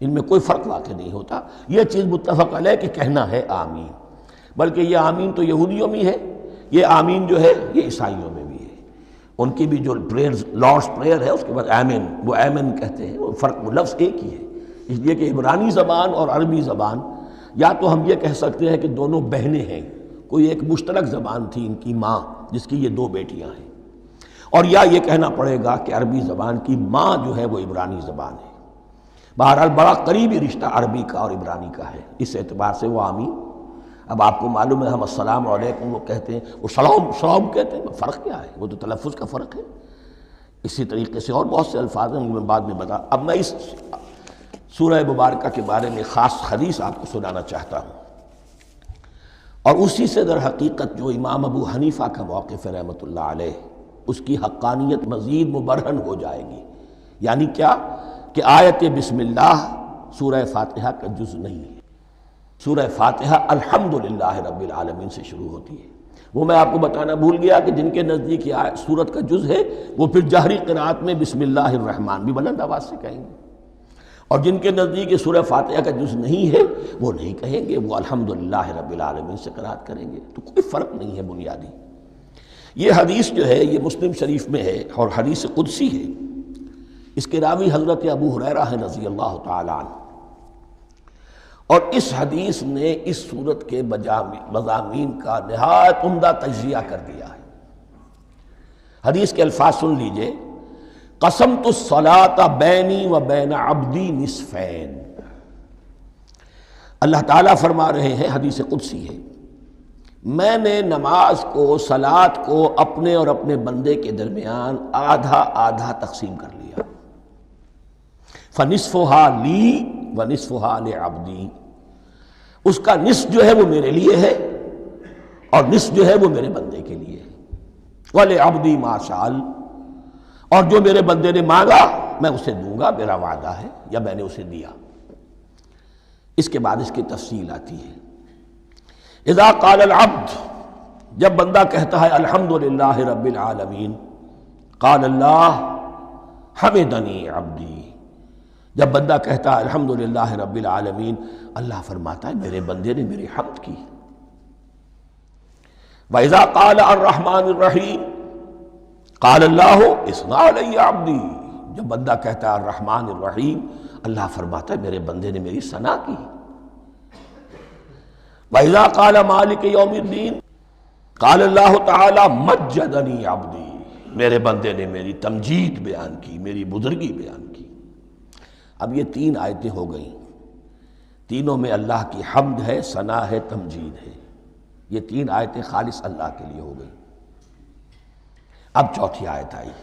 ان میں کوئی فرق واقع نہیں ہوتا۔ یہ چیز متفق علیہ کہ کہنا ہے آمین، بلکہ یہ آمین تو یہودیوں میں ہے، یہ آمین جو ہے یہ عیسائیوں میں بھی ہے، ان کی بھی جو پریئر لارڈس پریئر ہے اس کے بعد آمین، وہ آمین کہتے ہیں، وہ فرق وہ لفظ ایک ہی ہے، اس لیے کہ عبرانی زبان اور عربی زبان یا تو ہم یہ کہہ سکتے ہیں کہ دونوں بہنیں ہیں، کوئی ایک مشترک زبان تھی ان کی ماں جس کی یہ دو بیٹیاں ہیں، اور یا یہ کہنا پڑے گا کہ عربی زبان کی ماں جو ہے وہ عبرانی زبان ہے۔ بہرحال بڑا قریبی رشتہ عربی کا اور عبرانی کا ہے، اس اعتبار سے وہ آمین۔ اب آپ کو معلوم ہے ہم السلام علیکم وہ کہتے ہیں، وہ سلام کہتے ہیں، فرق کیا ہے؟ وہ تو تلفظ کا فرق ہے۔ اسی طریقے سے اور بہت سے الفاظ ہیں، میں بعد میں بتا۔ اب میں اس سورہ مبارکہ کے بارے میں خاص حدیث آپ کو سنانا چاہتا ہوں، اور اسی سے در حقیقت جو امام ابو حنیفہ کا موقف ہے رحمۃ اللہ علیہ، اس کی حقانیت مزید مبرہن ہو جائے گی۔ یعنی کیا کہ آیت بسم اللہ سورہ فاتحہ کا جز نہیں ہے، سورہ فاتحہ الحمدللہ رب العالمین سے شروع ہوتی ہے۔ وہ میں آپ کو بتانا بھول گیا کہ جن کے نزدیک یہ سورت کا جز ہے وہ پھر جہری قرات میں بسم اللہ الرحمن بھی بلند آواز سے کہیں گے، اور جن کے نزدیک یہ سورہ فاتحہ کا جز نہیں ہے وہ نہیں کہیں گے، وہ الحمدللہ رب العالمین سے قرات کریں گے۔ تو کوئی فرق نہیں ہے بنیادی۔ یہ حدیث جو ہے یہ مسلم شریف میں ہے اور حدیث قدسی ہے، اس کے راوی حضرت ابو ہریرہ ہیں رضی اللہ تعالی عنہ، اور اس حدیث نے اس سورت کے مضامین کا نہایت عمدہ تجزیہ کر دیا ہے۔ حدیث کے الفاظ سن لیجئے، قسمت الصلاۃ بینی و بین عبدی نصفین۔ اللہ تعالیٰ فرما رہے ہیں، حدیث قدسی ہے، میں نے نماز کو، صلاۃ کو اپنے اور اپنے بندے کے درمیان آدھا آدھا تقسیم کر لیا، فنصفها لی ونصفها لعبدی، اس کا نصف جو ہے وہ میرے لیے ہے اور نصف جو ہے وہ میرے بندے کے لیے ہے، وَلِعَبْدِي مَا سَأَلَ، اور جو میرے بندے نے مانگا میں اسے دوں گا، میرا وعدہ ہے یا میں نے اسے دیا۔ اس کے بعد اس کی تفصیل آتی ہے، اذا قال العبد، جب بندہ کہتا ہے الحمدللہ رب العالمین، قال اللہ حمدنی عبدی، جب بندہ کہتا ہے الحمدللہ رب العالمین، اللہ فرماتا ہے میرے بندے نے میری حمد کی۔ وَإِذَا قَالَ الرَّحْمَنِ الرَّحِيمِ قَالَ اللَّهُ اثْنَى عَلَيَّ عَبْدِي، جب بندہ کہتا ہے الرحمن الرحیم، اللہ فرماتا ہے میرے بندے نے میری ثنا کی۔ وَإِذَا قَالَ مَالِكِ يَوْمِ الدِّينِ قَالَ اللَّهُ تَعَالَى مَجَّدَنِي عَبْدِي، میرے بندے نے میری تمجید بیان کی، میری بزرگی بیان کی۔ اب یہ تین آیتیں ہو گئیں، تینوں میں اللہ کی حمد ہے، ثنا ہے، تمجید ہے، یہ تین آیتیں خالص اللہ کے لیے ہو گئیں۔ اب چوتھی آیت آئی،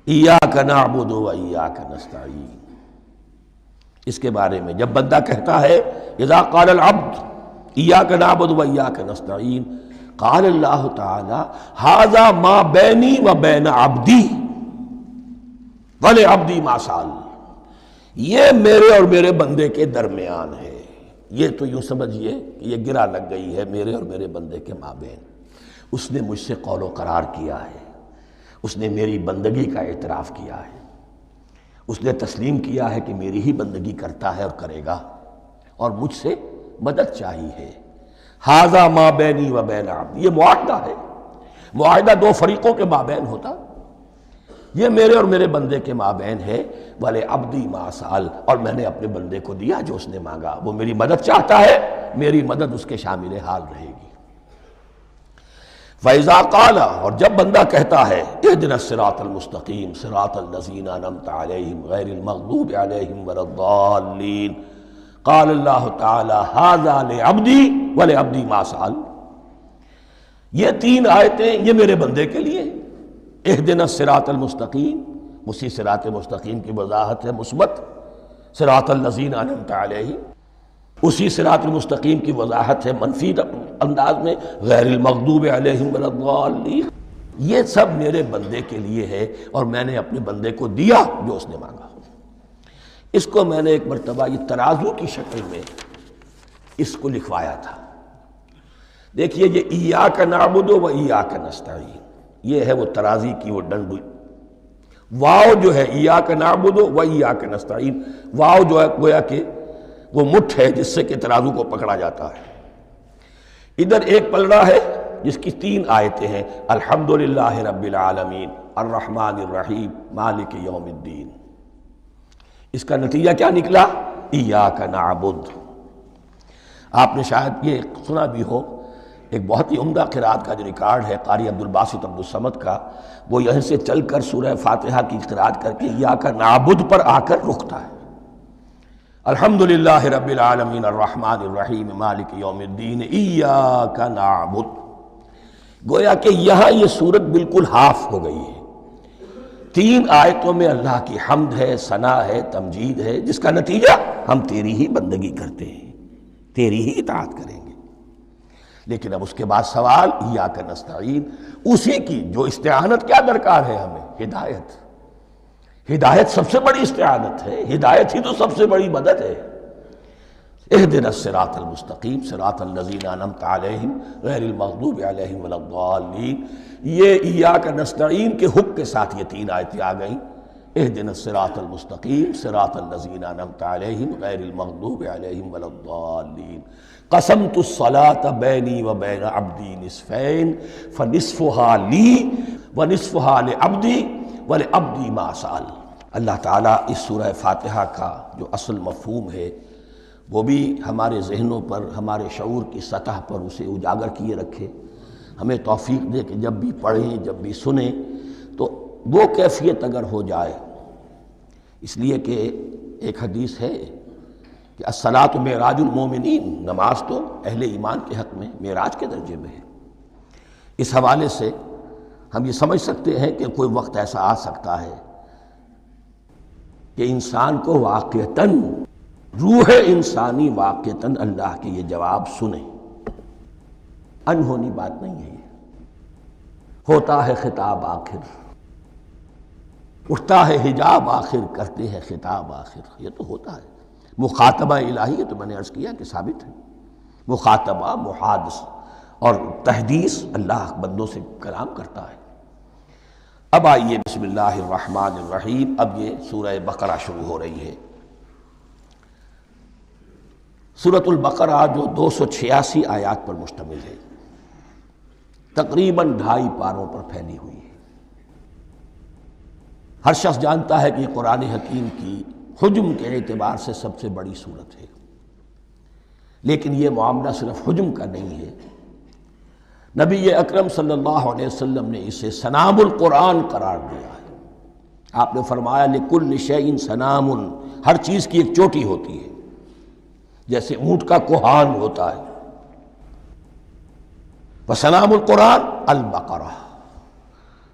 ایاک نعبد و ایاک نستعین، اس کے بارے میں جب بندہ کہتا ہے اذا قال العبد ایاک نعبد و ایاک نستعین، قال اللہ تعالی ھذا ما بینی و بین عبدی ولعبدی ما سأل، یہ میرے اور میرے بندے کے درمیان ہے۔ یہ تو یوں سمجھیے کہ یہ گرہ لگ گئی ہے میرے اور میرے بندے کے مابین، اس نے مجھ سے قول و قرار کیا ہے، اس نے میری بندگی کا اعتراف کیا ہے، اس نے تسلیم کیا ہے کہ میری ہی بندگی کرتا ہے اور کرے گا، اور مجھ سے مدد چاہیے ہے۔ ھذا ما بینی و بین عبدی، یہ معاہدہ ہے، معاہدہ دو فریقوں کے مابین ہوتا، یہ میرے اور میرے بندے کے مابین ہے۔ وَلِعَبْدِي مَا سَأَلَ، اور میں نے اپنے بندے کو دیا جو اس نے مانگا، وہ میری مدد چاہتا ہے، میری مدد اس کے شامل حال رہے گی۔ فَإِذَا قَالَ، اور جب بندہ کہتا ہے اهْدِنَا الصِّرَاطَ الْمُسْتَقِيمَ صِرَاطَ الَّذِينَ أَنْعَمْتَ عَلَيْهِمْ غَيْرِ الْمَغْضُوبِ عَلَيْهِمْ وَلَا الضَّالِّينَ، قَالَ اللَّهُ تَعَالَى هَذَا لِعَبْدِي وَلِعَبْدِي مَا سَأَلَ، یہ تین آیتیں یہ میرے بندے کے لیے، اهْدِنَا الصِّرَاطَ الْمُسْتَقِيمَ، اسی صراط مستقیم کی وضاحت ہے مثبت، صراط الذین انعمت علیہم، اسی صراط المستقیم کی وضاحت ہے منفی انداز میں، غیر المغضوب علیہم ولا الضالین۔ یہ سب میرے بندے کے لیے ہے اور میں نے اپنے بندے کو دیا جو اس نے مانگا۔ اس کو میں نے ایک مرتبہ یہ ترازو کی شکل میں اس کو لکھوایا تھا۔ دیکھیے یہ ایاک نعبد و ایاک نستعین، یہ ہے وہ ترازی کی وہ ڈنڈی۔ واو جو ہے ایاک نعبد و ایاک نستعین، واو جو ہے گویا کہ وہ مٹھ ہے جس سے کہ ترازو کو پکڑا جاتا ہے۔ ادھر ایک پلڑا ہے جس کی 3 آیتیں ہیں، الحمدللہ رب العالمین الرحمن الرحیم مالک یوم الدین۔ اس کا نتیجہ کیا نکلا؟ ایاک نعبد۔ آپ نے شاید یہ سنا بھی ہو، ایک بہت ہی عمدہ قرات کا جو ریکارڈ ہے قاری عبدالباسط عبدالصمد کا، وہ یہیں سے چل کر سورہ فاتحہ کی قرات کر کے ایاک نعبد پر آ کر رکتا ہے۔ الحمدللہ رب العالمین الرحمن الرحیم مالک یوم الدین ایاک نعبد۔ گویا کہ یہاں یہ صورت بالکل ہاف ہو گئی ہے۔ 3 آیتوں میں اللہ کی حمد ہے، ثنا ہے، تمجید ہے، جس کا نتیجہ ہم تیری ہی بندگی کرتے ہیں، تیری ہی اطاعت کریں گے۔ لیکن اب اس کے بعد سوال ایاک نستعین، اسی کی جو استعانت کیا درکار ہے ہمیں؟ ہدایت۔ ہدایت سب سے بڑی استعانت ہے، ہدایت ہی تو سب سے بڑی مدد ہے۔ اہدنا الصراط المستقیم صراط الذین انعمت علیہم غیر المغضوب علیہم ولا الضالین۔ یہ ایاک نستعین کے حق کے ساتھ یہ 3 آیتیں آ گئیں، اہدنا الصراط المستقیم صراط الذین انعمت علیہم غیر المغضوب علیہم ولا الضالین۔ قسمت الصلاۃ بینی و بین عبدی نصفین فنصفها لی ونصفها لعبدی ولعبدی ما سأل۔ اللہ تعالیٰ اس سورہ فاتحہ کا جو اصل مفہوم ہے وہ بھی ہمارے ذہنوں پر، ہمارے شعور کی سطح پر اسے اجاگر کیے رکھے، ہمیں توفیق دے کہ جب بھی پڑھیں، جب بھی سنیں تو وہ کیفیت اگر ہو جائے۔ اس لیے کہ ایک حدیث ہے کہ الصلاۃ معراج المومنین، نماز تو اہل ایمان کے حق میں معراج کے درجے میں ہے۔ اس حوالے سے ہم یہ سمجھ سکتے ہیں کہ کوئی وقت ایسا آ سکتا ہے کہ انسان کو واقعتاً، روح انسانی واقعتاً اللہ کے یہ جواب سنے۔ انہونی بات نہیں ہے، یہ ہوتا ہے خطاب آخر، اٹھتا ہے حجاب آخر، کرتے ہیں خطاب آخر، یہ تو ہوتا ہے۔ مخاطبہ الہی، یہ تو میں نے عرض کیا کہ ثابت ہے، مخاطبہ، محادث اور تحدیث، اللہ بندوں سے کلام کرتا ہے۔ اب آئیے بسم اللہ الرحمن الرحیم، اب یہ سورہ بقرہ شروع ہو رہی ہے۔ سورۃ البقرہ جو 286 آیات پر مشتمل ہے، تقریباً 2.5 پاروں پر پھیلی ہوئی ہے۔ ہر شخص جانتا ہے کہ یہ قرآن حکیم کی حجم کے اعتبار سے سب سے بڑی سورت ہے، لیکن یہ معاملہ صرف حجم کا نہیں ہے۔ نبی اکرم صلی اللہ علیہ وسلم نے اسے سنام القرآن قرار دیا ہے۔ آپ نے فرمایا لکل شیء سنام، ہر چیز کی ایک چوٹی ہوتی ہے، جیسے اونٹ کا کوہان ہوتا ہے۔ وسنام القرآن البقرہ،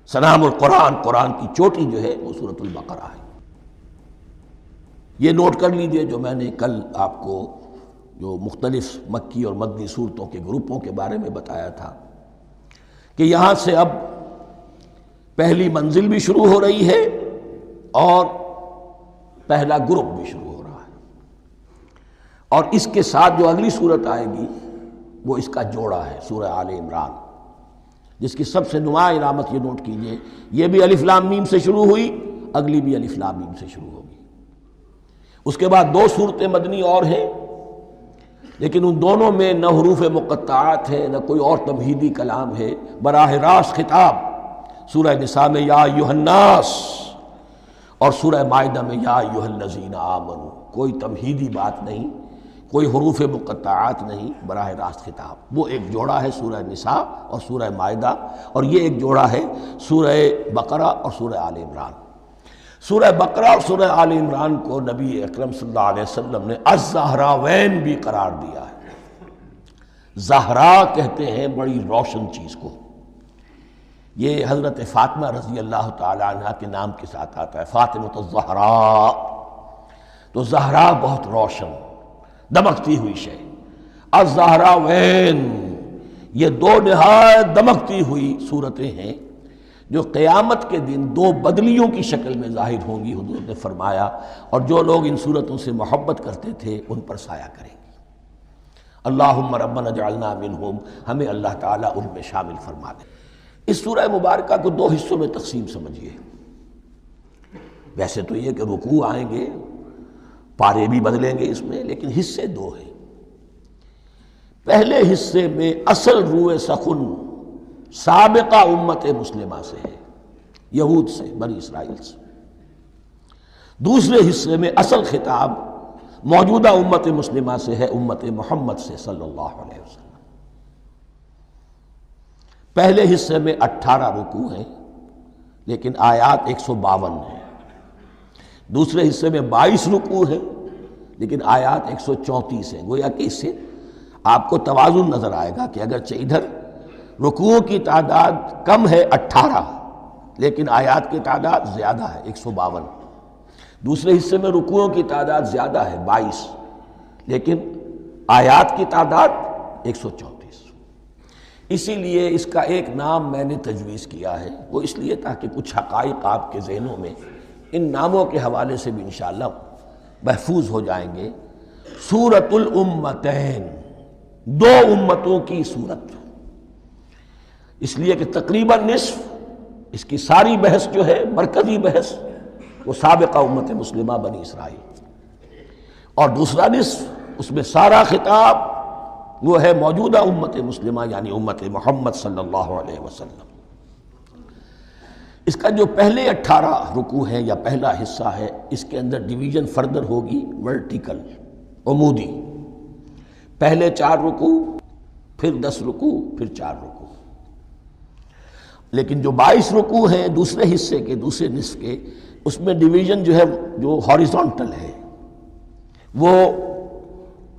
سنام القرآن، قرآن کی چوٹی جو ہے وہ سورۃ البقرہ ہے۔ یہ نوٹ کر لیجئے جو میں نے کل آپ کو جو مختلف مکی اور مدنی صورتوں کے گروپوں کے بارے میں بتایا تھا کہ یہاں سے اب پہلی منزل بھی شروع ہو رہی ہے اور پہلا گروپ بھی شروع ہو رہا ہے، اور اس کے ساتھ جو اگلی صورت آئے گی وہ اس کا جوڑا ہے، سورہ آل عمران، جس کی سب سے نمایاں علامت یہ نوٹ کیجئے، یہ بھی الف لام میم سے شروع ہوئی، اگلی بھی الف لام میم سے شروع ہوگی۔ اس کے بعد 2 صورتیں مدنی اور ہیں، لیکن ان دونوں میں نہ حروف مقطعات ہے، نہ کوئی اور تمہیدی کلام ہے، براہ راست خطاب۔ سورہ نساء میں یا ایھا الناس اور سورہ مائدہ میں یا ایھا الذین آمنوا، کوئی تمہیدی بات نہیں، کوئی حروف مقطعات نہیں، براہ راست خطاب۔ وہ ایک جوڑا ہے سورہ نساء اور سورہ مائدہ، اور یہ ایک جوڑا ہے سورہ بقرہ اور سورہ آل عمران۔ سورہ بقرہ اور سورہ آل عمران کو نبی اکرم صلی اللہ علیہ وسلم نے الزہراوین بھی قرار دیا ہے۔ زہرا کہتے ہیں بڑی روشن چیز کو، یہ حضرت فاطمہ رضی اللہ تعالی عنہ کے نام کے ساتھ آتا ہے، فاطمۃ الزہراء، تو زہرا بہت روشن، دمکتی ہوئی شے۔ الزہراوین، یہ 2 نہایت دمکتی ہوئی صورتیں ہیں جو قیامت کے دن دو بدلیوں کی شکل میں ظاہر ہوں گی، حضور نے فرمایا، اور جو لوگ ان صورتوں سے محبت کرتے تھے ان پر سایہ کریں گی۔ اللہم ربنا اجعلنا منہم، ہمیں اللہ تعالیٰ ان میں شامل فرما دے۔ اس سورہ مبارکہ کو دو حصوں میں تقسیم سمجھیے۔ ویسے تو یہ کہ رکوع آئیں گے، پارے بھی بدلیں گے اس میں، لیکن حصے دو ہیں۔ پہلے حصے میں اصل روح سخن سابقہ امت مسلمہ سے ہے، یہود سے، بنی اسرائیل سے۔ دوسرے حصے میں اصل خطاب موجودہ امت مسلمہ سے ہے، امت محمد سے صلی اللہ علیہ وسلم۔ پہلے حصے میں 18 رکوع ہیں لیکن آیات 152 ہیں۔ دوسرے حصے میں 22 رکوع ہیں لیکن آیات 134 ہیں۔ گویا کہ اس سے آپ کو توازن نظر آئے گا کہ اگرچہ ادھر رکوعوں کی تعداد کم ہے 18 لیکن آیات کی تعداد زیادہ ہے 152۔ دوسرے حصے میں رکوعوں کی تعداد زیادہ ہے 22 لیکن آیات کی تعداد 134۔ اسی لیے اس کا ایک نام میں نے تجویز کیا ہے، وہ اس لیے تاکہ کچھ حقائق آپ کے ذہنوں میں ان ناموں کے حوالے سے بھی انشاءاللہ محفوظ ہو جائیں گے۔ سورۃ الامتین، دو امتوں کی صورت، اس لیے کہ تقریباً نصف اس کی ساری بحث جو ہے، مرکزی بحث، وہ سابقہ امت مسلمہ بنی اسرائیل، اور دوسرا نصف اس میں سارا خطاب وہ ہے موجودہ امت مسلمہ یعنی امت محمد صلی اللہ علیہ وسلم۔ اس کا جو پہلے 18 رکوع ہیں یا پہلا حصہ ہے، اس کے اندر ڈویژن فردر ہوگی ورٹیکل، عمودی۔ پہلے 4 رکوع، پھر 10 رکوع، پھر 4 رکوع۔ لیکن جو 22 رکوع ہیں دوسرے حصے کے، دوسرے نصف کے، اس میں ڈویژن جو ہے جو ہاریزونٹل ہے، وہ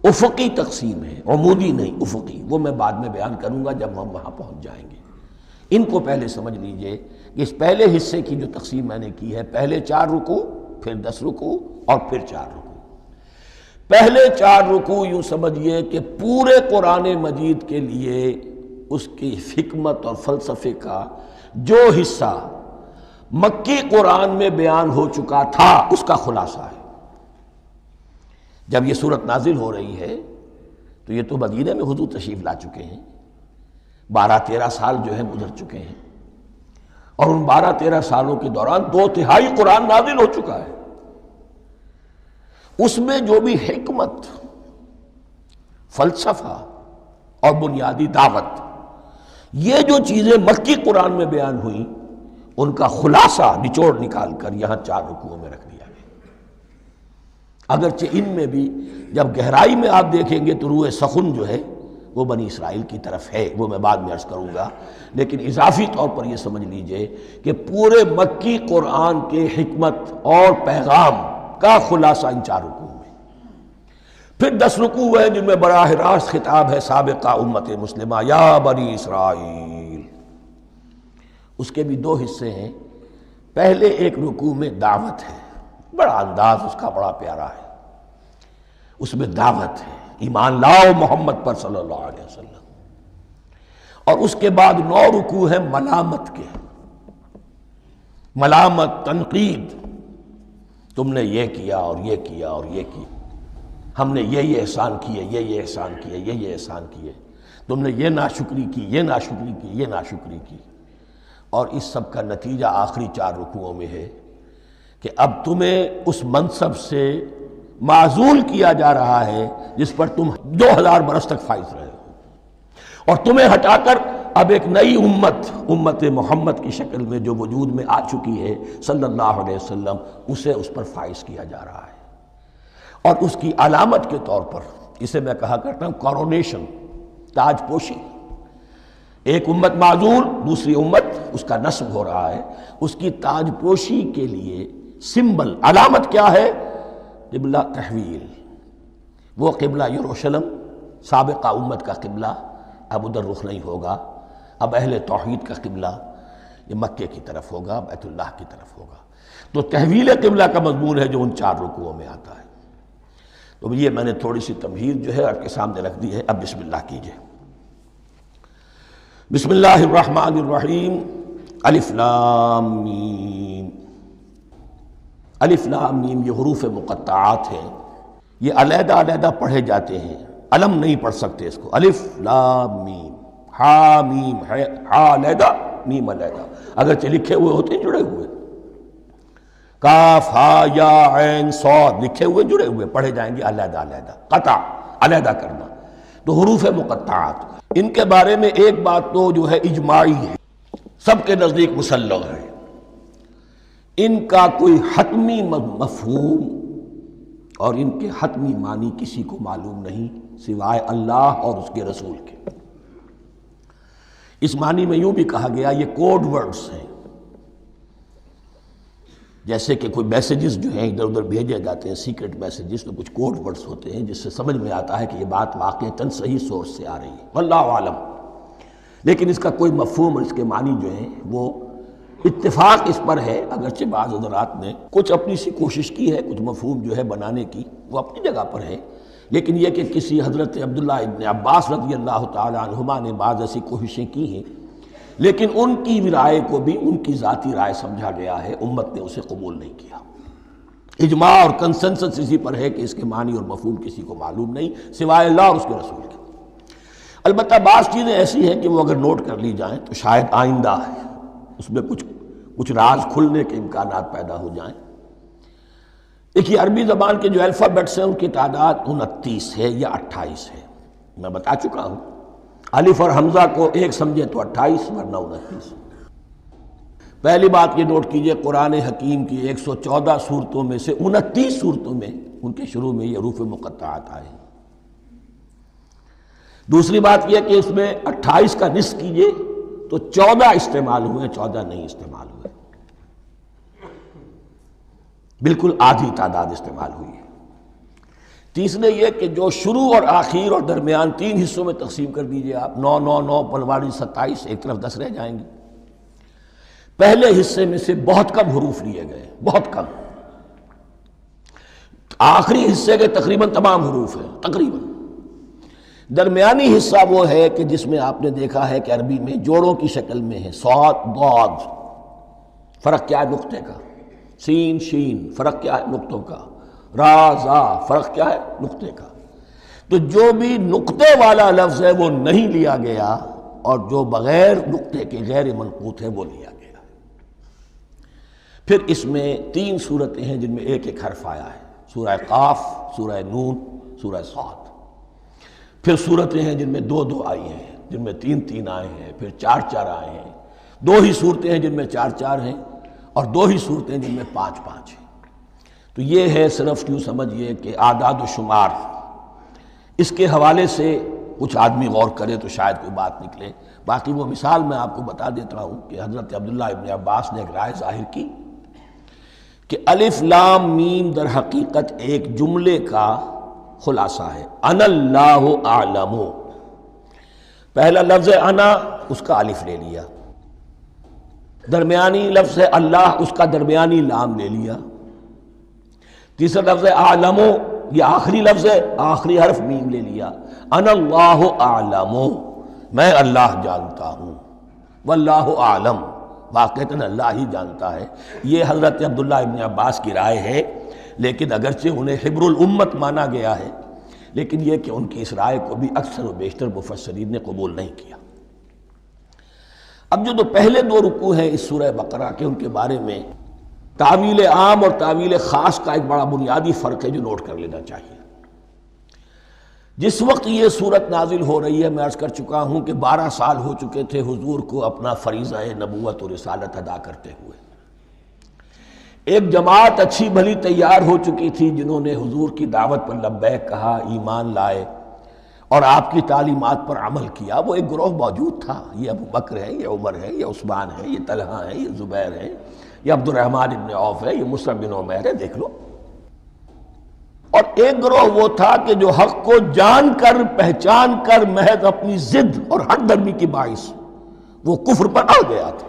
افقی تقسیم ہے، عمودی نہیں، افقی۔ وہ میں بعد میں بیان کروں گا جب ہم وہاں پہنچ جائیں گے۔ ان کو پہلے سمجھ لیجئے کہ اس پہلے حصے کی جو تقسیم میں نے کی ہے، پہلے 4 رکوع، پھر 10 رکوع اور پھر 4 رکوع۔ پہلے 4 رکوع یوں سمجھیے کہ پورے قرآن مجید کے لیے اس کی حکمت اور فلسفے کا جو حصہ مکی قرآن میں بیان ہو چکا تھا اس کا خلاصہ ہے۔ جب یہ صورت نازل ہو رہی ہے تو یہ تو مدینہ میں حضور تشریف لا چکے ہیں، 12-13 سال جو ہے گزر چکے ہیں، اور ان 12-13 سالوں کے دوران 2/3 قرآن نازل ہو چکا ہے۔ اس میں جو بھی حکمت، فلسفہ اور بنیادی دعوت، یہ جو چیزیں مکی قرآن میں بیان ہوئیں، ان کا خلاصہ نچوڑ نکال کر یہاں 4 رکوعوں میں رکھ دیا گیا۔ اگرچہ ان میں بھی جب گہرائی میں آپ دیکھیں گے تو روح سخن جو ہے وہ بنی اسرائیل کی طرف ہے، وہ میں بعد میں عرض کروں گا، لیکن اضافی طور پر یہ سمجھ لیجئے کہ پورے مکی قرآن کے حکمت اور پیغام کا خلاصہ ان 4 رکوعوں میں۔ پھر 10 رکوع ہیں جن میں براہ راست خطاب ہے سابقہ امت مسلمہ، یا بنی اسرائیل۔ اس کے بھی 2 حصے ہیں۔ پہلے ایک رکوع میں دعوت ہے، بڑا انداز اس کا بڑا پیارا ہے، اس میں دعوت ہے، ایمان لاؤ محمد پر صلی اللہ علیہ وسلم۔ اور اس کے بعد 9 رکوع ہیں ملامت کے، ملامت، تنقید، تم نے یہ کیا اور یہ کیا اور یہ کیا، ہم نے یہ احسان کیے، یہ احسان کیے، یہ احسان کیے، تم نے یہ ناشکری کی، یہ ناشکری کی، یہ ناشکری کی۔ اور اس سب کا نتیجہ آخری 4 رکوعوں میں ہے کہ اب تمہیں اس منصب سے معزول کیا جا رہا ہے جس پر تم 2000 برس تک فائز رہے ہو، اور تمہیں ہٹا کر اب ایک نئی امت محمد کی شکل میں جو وجود میں آ چکی ہے صلی اللہ علیہ وسلم، اسے اس پر فائز کیا جا رہا ہے۔ اور اس کی علامت کے طور پر اسے میں کہا کرتا ہوں کورونیشن، تاج پوشی۔ ایک امت معزول، دوسری امت اس کا نصب ہو رہا ہے، اس کی تاج پوشی کے لیے سمبل، علامت کیا ہے؟ قبلہ تحویل۔ وہ قبلہ یروشلم سابقہ امت کا قبلہ اب ادھر رخ نہیں ہوگا، اب اہل توحید کا قبلہ یہ مکے کی طرف ہوگا، بیت اللہ کی طرف ہوگا۔ تو تحویل قبلہ کا مضمون ہے جو ان 4 رکوعوں میں آتا ہے۔ تو یہ میں نے تھوڑی سی تمہید جو ہے آپ کے سامنے رکھ دی ہے۔ اب بسم اللہ کیجئے۔ بسم اللہ الرحمن الرحیم۔ الف لام میم، الف لام میم یہ حروف مقطعات ہیں، یہ علیحدہ علیحدہ پڑھے جاتے ہیں، علم نہیں پڑھ سکتے اس کو۔ الف لام میم، ہا میم ہے، ہا علیحدہ میم علیحدہ، اگرچہ لکھے ہوئے ہوتے ہیں جڑے ہوئے، کاف ہا یا عین صاد لکھے ہوئے جڑے ہوئے، پڑھے جائیں گے علیحدہ علیحدہ، قطع علیحدہ کرنا۔ تو حروف مقطعات، ان کے بارے میں ایک بات تو جو ہے اجماعی ہے، سب کے نزدیک مسلم ہے، ان کا کوئی حتمی مفہوم اور ان کے حتمی معنی کسی کو معلوم نہیں سوائے اللہ اور اس کے رسول کے۔ اس معنی میں یوں بھی کہا گیا یہ کوڈ ورڈز ہیں، جیسے کہ کوئی میسیجز جو ہیں ادھر ادھر بھیجے جاتے ہیں، سیکرٹ میسیجز، تو کچھ کوڈ ورڈز ہوتے ہیں جس سے سمجھ میں آتا ہے کہ یہ بات واقعتاً صحیح سورس سے آ رہی ہے، واللہ عالم۔ لیکن اس کا کوئی مفہوم اور اس کے معنی جو ہیں وہ اتفاق اس پر ہے، اگرچہ بعض حضرات نے کچھ اپنی سی کوشش کی ہے، کچھ مفہوم جو ہے بنانے کی، وہ اپنی جگہ پر ہے، لیکن یہ کہ کسی حضرت عبداللہ ابن عباس رضی اللہ تعالی عنہما نے بعض ایسی کوششیں کی ہیں، لیکن ان کی رائے کو بھی ان کی ذاتی رائے سمجھا گیا ہے، امت نے اسے قبول نہیں کیا۔ اجماع اور کنسنسس اسی پر ہے کہ اس کے معنی اور مفہوم کسی کو معلوم نہیں سوائے اللہ اور اس کے رسول کے۔ البتہ بعض چیزیں ایسی ہیں کہ وہ اگر نوٹ کر لی جائیں تو شاید آئندہ ہے اس میں کچھ راز کھلنے کے امکانات پیدا ہو جائیں۔ دیکھیے عربی زبان کے جو الفابیٹس ہیں ان کی تعداد 29 ہے یا 28 ہے، میں بتا چکا ہوں۔ الف اور حمزہ کو ایک سمجھے تو 28 ورنہ 29۔ پہلی بات یہ نوٹ کیجئے، قرآن حکیم کی 114 صورتوں میں سے 29 صورتوں میں ان کے شروع میں یہ حروف مقطعات آئے ہیں۔ دوسری بات یہ کہ اس میں 28 کا نصف کیجئے تو 14 استعمال ہوئے، 14 نہیں استعمال ہوئے، بالکل آدھی تعداد استعمال ہوئی ہے۔ تیسرے یہ کہ جو شروع اور آخر اور درمیان 3 حصوں میں تقسیم کر دیجئے آپ، 9 9 9 پلواڑی 27، ایک طرف 10 رہ جائیں گے۔ پہلے حصے میں سے بہت کم حروف لیے گئے، بہت کم، آخری حصے کے تقریباً تمام حروف ہیں تقریباً۔ درمیانی حصہ وہ ہے کہ جس میں آپ نے دیکھا ہے کہ عربی میں جوڑوں کی شکل میں ہے، صاد ضاد، فرق کیا ہے نقطے کا، سین شین فرق کیا ہے نقطوں کا، را زا فرق کیا ہے نقطے کا۔ تو جو بھی نقطے والا لفظ ہے وہ نہیں لیا گیا، اور جو بغیر نقطے کے غیر منقوط ہے وہ لیا گیا۔ پھر اس میں 3 صورتیں ہیں جن میں ایک ایک حرف آیا ہے، سورہ قاف، سورہ نون، سورہ صاد۔ پھر صورتیں ہیں جن میں 2 2 آئی ہیں، جن میں 3 3 آئے ہیں، پھر 4 4 آئے ہیں، 2 ہی صورتیں ہیں جن میں 4 4 ہیں، اور 2 ہی صورتیں جن میں 5 5 ہیں۔ تو یہ ہے صرف یوں سمجھیے کہ اعداد و شمار۔ اس کے حوالے سے کچھ آدمی غور کرے تو شاید کوئی بات نکلے۔ باقی وہ مثال میں آپ کو بتا دیتا ہوں کہ حضرت عبداللہ ابن عباس نے ایک رائے ظاہر کی کہ الف لام میم در حقیقت ایک جملے کا خلاصہ ہے، انا اللہ اعلم۔ پہلا لفظ انا، اس کا الف لے لیا، درمیانی لفظ ہے اللہ، اس کا درمیانی لام لے لیا، تیسرا لفظ اعلم، یہ آخری لفظ ہے، آخری حرف میم لے لیا، انا اللہ اعلم، میں اللہ جانتا ہوں، واللہ اعلم، واقعتاً اللہ ہی جانتا ہے۔ یہ حضرت عبداللہ ابن عباس کی رائے ہے، لیکن اگرچہ انہیں حبر الامت مانا گیا ہے، لیکن یہ کہ ان کی اس رائے کو بھی اکثر و بیشتر مفسرین نے قبول نہیں کیا۔ اب جو پہلے 2 رکوع ہیں اس سورہ بقرہ کے، ان کے بارے میں تعویل عام اور تعویل خاص کا ایک بڑا بنیادی فرق ہے جو نوٹ کر لینا چاہیے۔ جس وقت یہ صورت نازل ہو رہی ہے، میں عرض کر چکا ہوں کہ 12 سال ہو چکے تھے حضور کو اپنا فریضہ نبوت و رسالت ادا کرتے ہوئے۔ ایک جماعت اچھی بھلی تیار ہو چکی تھی جنہوں نے حضور کی دعوت پر لبیک کہا، ایمان لائے اور آپ کی تعلیمات پر عمل کیا۔ وہ ایک گروہ موجود تھا، یہ ابو بکر ہے، یہ عمر ہے، یہ عثمان ہے، یہ طلحہ ہے، یہ زبیر ہے، یہ عبد الرحمن ابن عوف ہے، یہ مصعب بن عمیر ہے، دیکھ لو۔ اور ایک گروہ وہ تھا کہ جو حق کو جان کر پہچان کر محض اپنی ضد اور ہٹ درمی کی باعث وہ کفر پر اڑ گیا تھا۔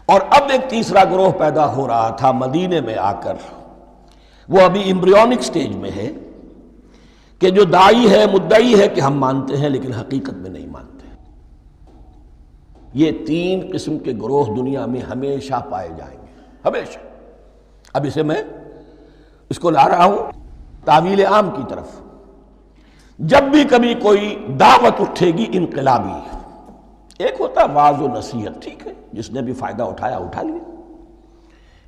اور اب ایک تیسرا گروہ پیدا ہو رہا تھا مدینے میں آ کر، وہ ابھی ایمبریونک سٹیج میں ہے، کہ جو داعی ہے، مدعی ہے کہ ہم مانتے ہیں لیکن حقیقت میں نہیں مانتے۔ یہ تین قسم کے گروہ دنیا میں ہمیشہ پائے جائیں گے، ہمیشہ۔ اب اسے میں اس کو لا رہا ہوں تعویل عام کی طرف۔ جب بھی کبھی کوئی دعوت اٹھے گی انقلابی، ایک ہوتا ہے واعظ و نصیحت، ٹھیک ہے، جس نے بھی فائدہ اٹھایا اٹھا لیا۔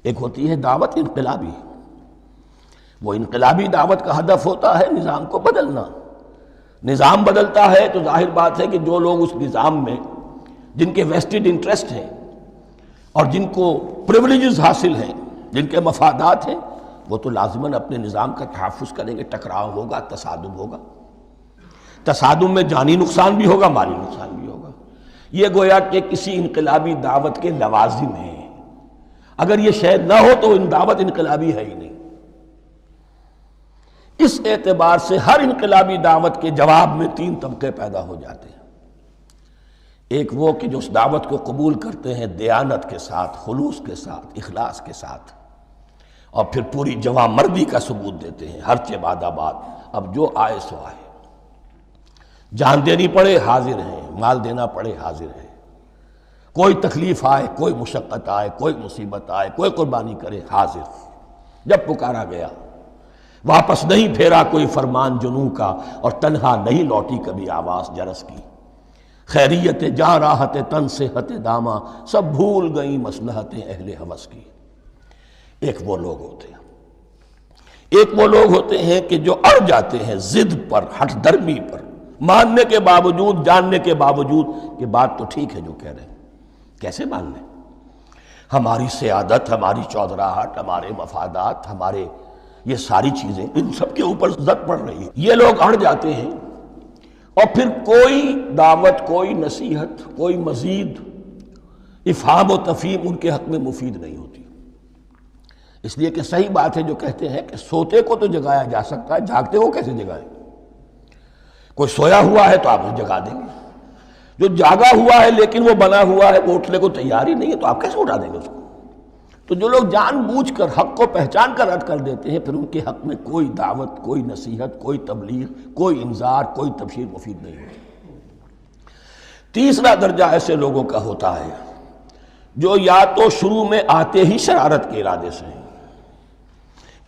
ایک ہوتی ہے دعوت انقلابی، وہ انقلابی دعوت کا ہدف ہوتا ہے نظام کو بدلنا۔ نظام بدلتا ہے تو ظاہر بات ہے کہ جو لوگ اس نظام میں جن کے ویسٹڈ انٹرسٹ ہیں اور جن کو پریولیجز حاصل ہیں، جن کے مفادات ہیں، وہ تو لازماً اپنے نظام کا تحفظ کریں گے۔ ٹکراؤ ہوگا، تصادم ہوگا، تصادم میں جانی نقصان بھی ہوگا، مالی نقصان بھی ہوگا۔ یہ گویا کہ کسی انقلابی دعوت کے لوازم ہیں۔ اگر یہ شے نہ ہو تو دعوت انقلابی ہے ہی نہیں۔ اس اعتبار سے ہر انقلابی دعوت کے جواب میں تین طبقے پیدا ہو جاتے ہیں۔ ایک وہ کہ جو اس دعوت کو قبول کرتے ہیں دیانت کے ساتھ، خلوص کے ساتھ، اخلاص کے ساتھ، اور پھر پوری جواں مردی کا ثبوت دیتے ہیں، ہر چہ بعد آباد، اب جو آئے سو آئے، جان دینی پڑے حاضر ہیں، مال دینا پڑے حاضر ہیں، کوئی تکلیف آئے، کوئی مشقت آئے، کوئی مصیبت آئے، کوئی قربانی کرے حاضر۔ جب پکارا گیا واپس نہیں پھیرا کوئی فرمان جنوں کا، اور تنہا نہیں لوٹی کبھی آواز جرس کی۔ خیریت جاں راحت تن صحت داماں، سب بھول گئیں مصلحتیں اہل ہوس کی۔ ایک وہ لوگ ہوتے ہیں، ایک وہ لوگ ہوتے ہیں کہ جو اڑ جاتے ہیں ضد پر، ہٹ درمی پر، ماننے کے باوجود، جاننے کے باوجود کہ بات تو ٹھیک ہے جو کہہ رہے ہیں، کیسے مان لیں؟ ہماری سیادت، ہماری چودراہٹ، ہمارے مفادات، ہمارے یہ ساری چیزیں، ان سب کے اوپر زد پڑ رہی ہے۔ یہ لوگ اڑ جاتے ہیں، اور پھر کوئی دعوت، کوئی نصیحت، کوئی مزید افہام و تفہیم ان کے حق میں مفید نہیں ہوتی۔ اس لیے کہ صحیح بات ہے جو کہتے ہیں کہ سوتے کو تو جگایا جا سکتا ہے، جاگتے کو کیسے جگائیں؟ کوئی سویا ہوا ہے تو آپ اسے جگا دیں گے، جو جاگا ہوا ہے لیکن وہ بنا ہوا ہے، وہ اٹھنے کو تیار ہی نہیں ہے، تو آپ کیسے اٹھا دیں گے اس کو؟ تو جو لوگ جان بوجھ کر حق کو پہچان کر رد کر دیتے ہیں، پھر ان کے حق میں کوئی دعوت، کوئی نصیحت، کوئی تبلیغ، کوئی انذار، کوئی تبشیر مفید نہیں ہوتی۔ تیسرا درجہ ایسے لوگوں کا ہوتا ہے جو یا تو شروع میں آتے ہی شرارت کے ارادے سے ہیں،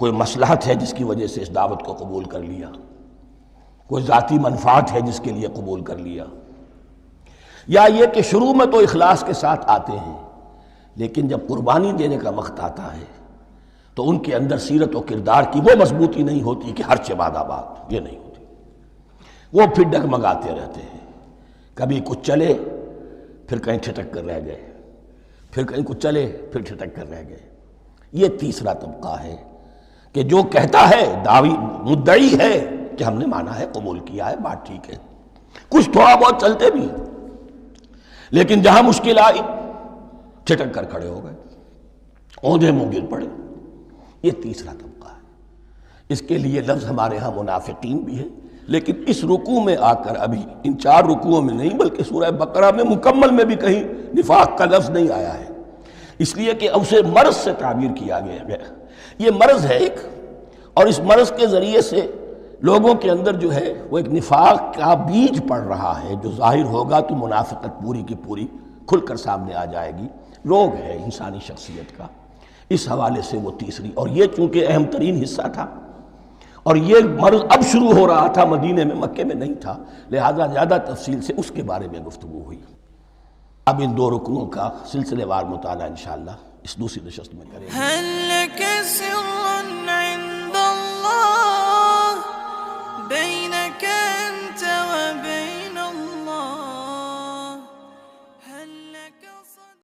کوئی مصلحت ہے جس کی وجہ سے اس دعوت کو قبول کر لیا، کوئی ذاتی منفعت ہے جس کے لیے قبول کر لیا، یا یہ کہ شروع میں تو اخلاص کے ساتھ آتے ہیں، لیکن جب قربانی دینے کا وقت آتا ہے تو ان کے اندر سیرت و کردار کی وہ مضبوطی نہیں ہوتی کہ ہر چہ بعد آباد، یہ نہیں ہوتی، وہ پھر ڈگمگاتے رہتے ہیں، کبھی کچھ چلے پھر کہیں ٹھٹک کر رہ گئے، پھر کہیں کچھ چلے پھر ٹھٹک کر رہ گئے۔ یہ تیسرا طبقہ ہے کہ جو کہتا ہے، دعوی مدعی ہے کہ ہم نے مانا ہے، قبول کیا ہے، بات ٹھیک ہے، کچھ تھوڑا بہت چلتے بھی ہیں، لیکن جہاں مشکل آئی ٹھٹک کر کھڑے ہو گئے، اوندھے منہ گر پڑے۔ یہ تیسرا طبقہ ہے۔ اس کے لیے لفظ ہمارے ہاں منافقین بھی ہے، لیکن اس رکوع میں آ کر، ابھی ان 4 رکوعوں میں نہیں بلکہ سورہ بقرہ میں مکمل میں بھی کہیں نفاق کا لفظ نہیں آیا ہے، اس لیے کہ اسے مرض سے تعبیر کیا گیا۔ یہ مرض ہے ایک، اور اس مرض کے ذریعے سے لوگوں کے اندر جو ہے وہ ایک نفاق کا بیج پڑ رہا ہے، جو ظاہر ہوگا تو منافقت پوری کی پوری کھل کر سامنے آ جائے گی۔ روگ ہے انسانی شخصیت کا، اس حوالے سے وہ تیسری، اور یہ چونکہ اہم ترین حصہ تھا، اور یہ مرض اب شروع ہو رہا تھا، مدینے میں، مکے میں نہیں تھا، لہذا زیادہ تفصیل سے اس کے بارے میں گفتگو ہوئی۔ اب ان 2 رکوعوں کا سلسلے وار مطالعہ انشاءاللہ اس دوسری نشست میں کریں گے۔